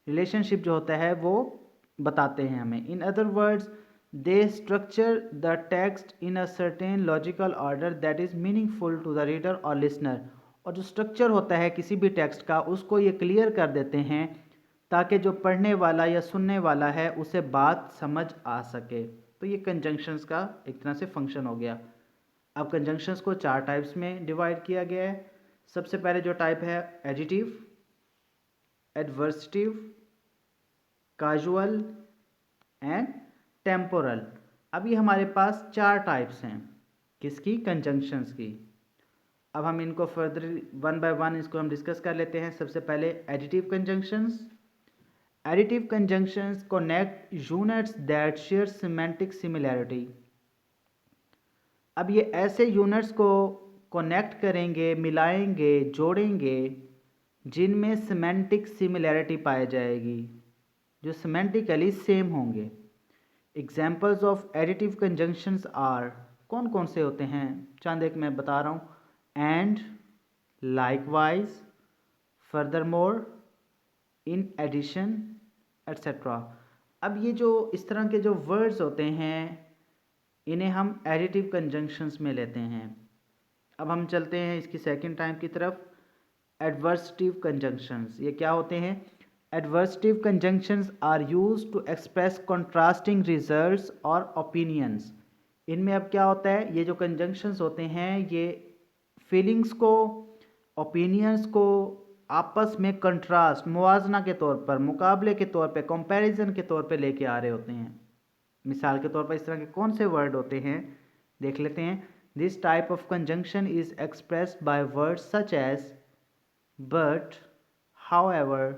रिलेशनशिप जो होता है वो बताते हैं हमें। In other words they structure the text in a certain logical order that is meaningful to the reader और लिसनर। और जो स्ट्रक्चर होता है किसी भी टेक्स्ट का उसको ये क्लियर कर देते हैं ताकि जो पढ़ने वाला या सुनने वाला है उसे बात समझ आ सके। तो ये कंजंक्शंस का एक तरह से फंक्शन हो गया। अब कंजंक्शंस को 4 टाइप्स में डिवाइड किया गया है। सबसे पहले जो टाइप है एडिटिव, एडवर्सिटिव, काजुअल एंड टेम्पोरल। अब ये हमारे पास 4 टाइप्स हैं किसकी? कंजंक्शंस की। अब हम इनको फर्दर वन बाय वन इसको हम डिस्कस कर लेते हैं। सबसे पहले additive conjunctions. Additive conjunctions connect units that share semantic similarity. अब ये ऐसे यूनिट्स को कनेक्ट करेंगे, मिलाएंगे, जोड़ेंगे जिनमें सिमेंटिक सिमिलैरिटी पाई जाएगी, जो सिमेंटिकली सेम होंगे। Examples of additive conjunctions are, कौन कौन से होते हैं? चंद एक मैं बता रहा हूँ। And, likewise, furthermore, in addition, etcetera. अब ये जो इस तरह के जो वर्ड्स होते हैं इन्हें हम एडिटिव कंजंक्शंस में लेते हैं। अब हम चलते हैं इसकी सेकंड टाइप की तरफ, एडवर्सिटिव कंजंक्शंस। ये क्या होते हैं? Adversative conjunctions are used to express contrasting results और ओपिनियंस। इनमें अब क्या होता है? ये जो कंजंक्शंस होते हैं ये फीलिंग्स को, ओपिनियंस को आपस में कंट्रास्ट, मुवाजना के तौर पर, मुकाबले के तौर पे, कंपैरिजन के तौर पे लेके आ रहे होते हैं। मिसाल के तौर पर इस तरह के कौन से वर्ड होते हैं देख लेते हैं। This type of conjunction is expressed by words such as but, however,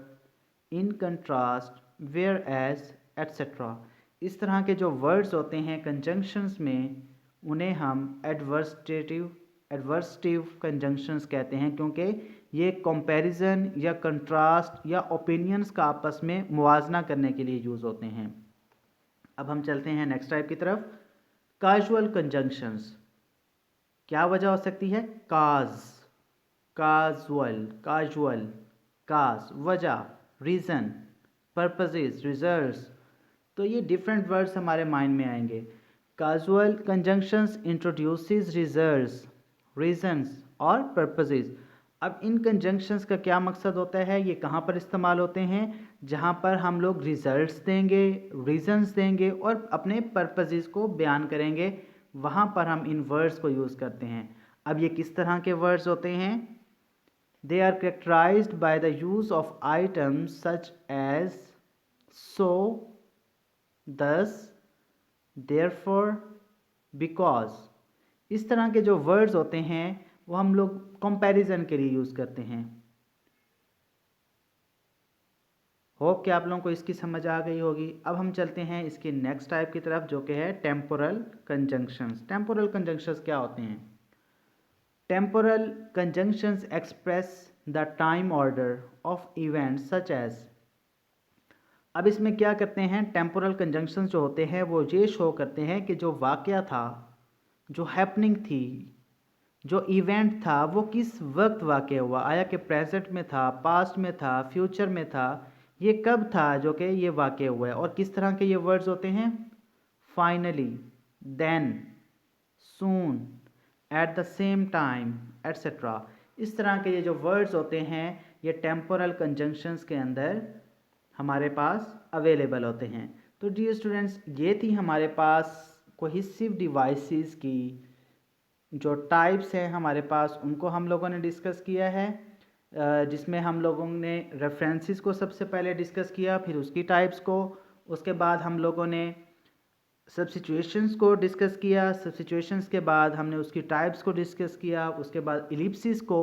in contrast, whereas, etcetera. इस तरह के जो वर्ड्स होते हैं कंजंक्शंस में उन्हें हम एडवर्सिटिव कंजंक्शंस कहते हैं, क्योंकि ये कंपैरिजन या कंट्रास्ट या ओपिनियंस का आपस में मुवाजना करने के लिए यूज़ होते हैं। अब हम चलते हैं नेक्स्ट टाइप की तरफ, काजुअल कंजंक्शंस। क्या वजह हो सकती है? काजुअल, काजुअल, काज वजह, रीज़न, पर्पसेस, रिजल्ट्स। तो ये डिफरेंट वर्ड्स हमारे माइंड में आएंगे। Casual conjunctions introduces results, reasons और पर्पसेस। अब इन कंजंक्शंस का क्या मकसद होता है? ये कहाँ पर इस्तेमाल होते हैं? जहाँ पर हम लोग रिजल्ट्स देंगे, रीजंस देंगे और अपने पर्पसेस को बयान करेंगे, वहाँ पर हम इन वर्ड्स को यूज़ करते हैं। अब ये किस तरह के वर्ड्स होते हैं? They are characterized by the use of items such as so, thus, therefore, because। इस तरह के जो वर्ड्स होते हैं वो हम लोग कंपैरिजन के लिए यूज़ करते हैं। होप कि आप लोगों को इसकी समझ आ गई होगी। अब हम चलते हैं इसके नेक्स्ट टाइप की तरफ जो कि है टेम्पोरल कंजंक्शंस। टेम्पोरल कंजंक्शंस क्या होते हैं? Temporal conjunctions express the time order of events such as. अब इसमें क्या करते हैं? टेम्पोरल कंजंक्शंस जो होते हैं वो ये शो करते हैं कि जो वाक़या था, जो हैपनिंग थी, जो इवेंट था वो किस वक्त वाक़ हुआ। आया कि प्रेजेंट में था, पास्ट में था, फ्यूचर में था, ये कब था जो कि ये वाक़ हुआ है। और किस तरह के ये वर्ड्स होते हैं? Finally, then, soon, at the same time, etc. इस तरह के ये जो वर्ड्स होते हैं ये टेम्पोरल कंजंक्शंस के अंदर हमारे पास अवेलेबल होते हैं। तो डियर स्टूडेंट्स, ये थी हमारे पास कोहेसिव डिवाइसेस की जो टाइप्स हैं हमारे पास, उनको हम लोगों ने डिस्कस किया है, जिसमें हम लोगों ने रेफरेंसेस को सबसे पहले डिस्कस किया, फिर उसकी टाइप्स को, उसके बाद हम लोगों ने सब सिचुएशंस को डिस्कस किया, सब सिचुएशंस के बाद हमने उसकी टाइप्स को डिस्कस किया, उसके बाद इलिप्सिस को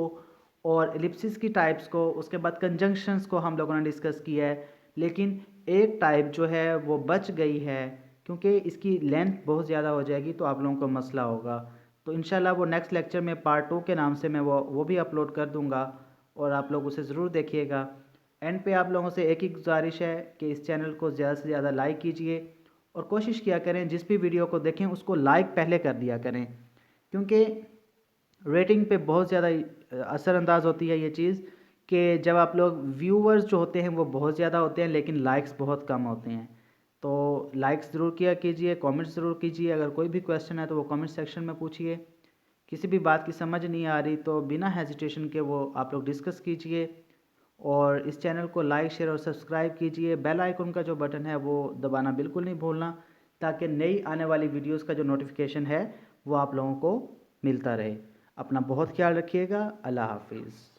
और इलिप्सिस की टाइप्स को, उसके बाद कंजंक्शंस को हम लोगों ने डिस्कस किया है। लेकिन एक टाइप जो है वो बच गई है, क्योंकि इसकी लेंथ बहुत ज़्यादा हो जाएगी तो आप लोगों को मसला होगा। तो इंशाल्लाह वो नेक्स्ट लेक्चर में पार्ट 2 के नाम से मैं वो भी अपलोड कर दूँगा और आप लोग उसे ज़रूर देखिएगा। एंड पे आप लोगों से एक ही गुजारिश है कि इस चैनल को ज़्यादा से ज़्यादा लाइक कीजिए और कोशिश किया करें जिस भी वीडियो को देखें उसको लाइक पहले कर दिया करें, क्योंकि रेटिंग पे बहुत ज़्यादा असरअंदाज होती है ये चीज़ कि जब आप लोग व्यूवर्स जो होते हैं वो बहुत ज़्यादा होते हैं लेकिन लाइक्स बहुत कम होते हैं। तो लाइक्स ज़रूर किया कीजिए, कमेंट्स ज़रूर कीजिए, अगर कोई भी क्वेश्चन है तो वो कमेंट सेक्शन में पूछिए, किसी भी बात की समझ नहीं आ रही तो बिना हेजिटेशन के वो आप लोग डिस्कस कीजिए। और इस चैनल को लाइक शेयर और सब्सक्राइब कीजिए। बेल आइकन का जो बटन है वो दबाना बिल्कुल नहीं भूलना, ताकि नई आने वाली वीडियोस का जो नोटिफिकेशन है वो आप लोगों को मिलता रहे। अपना बहुत ख्याल रखिएगा। अल्लाह हाफिज़।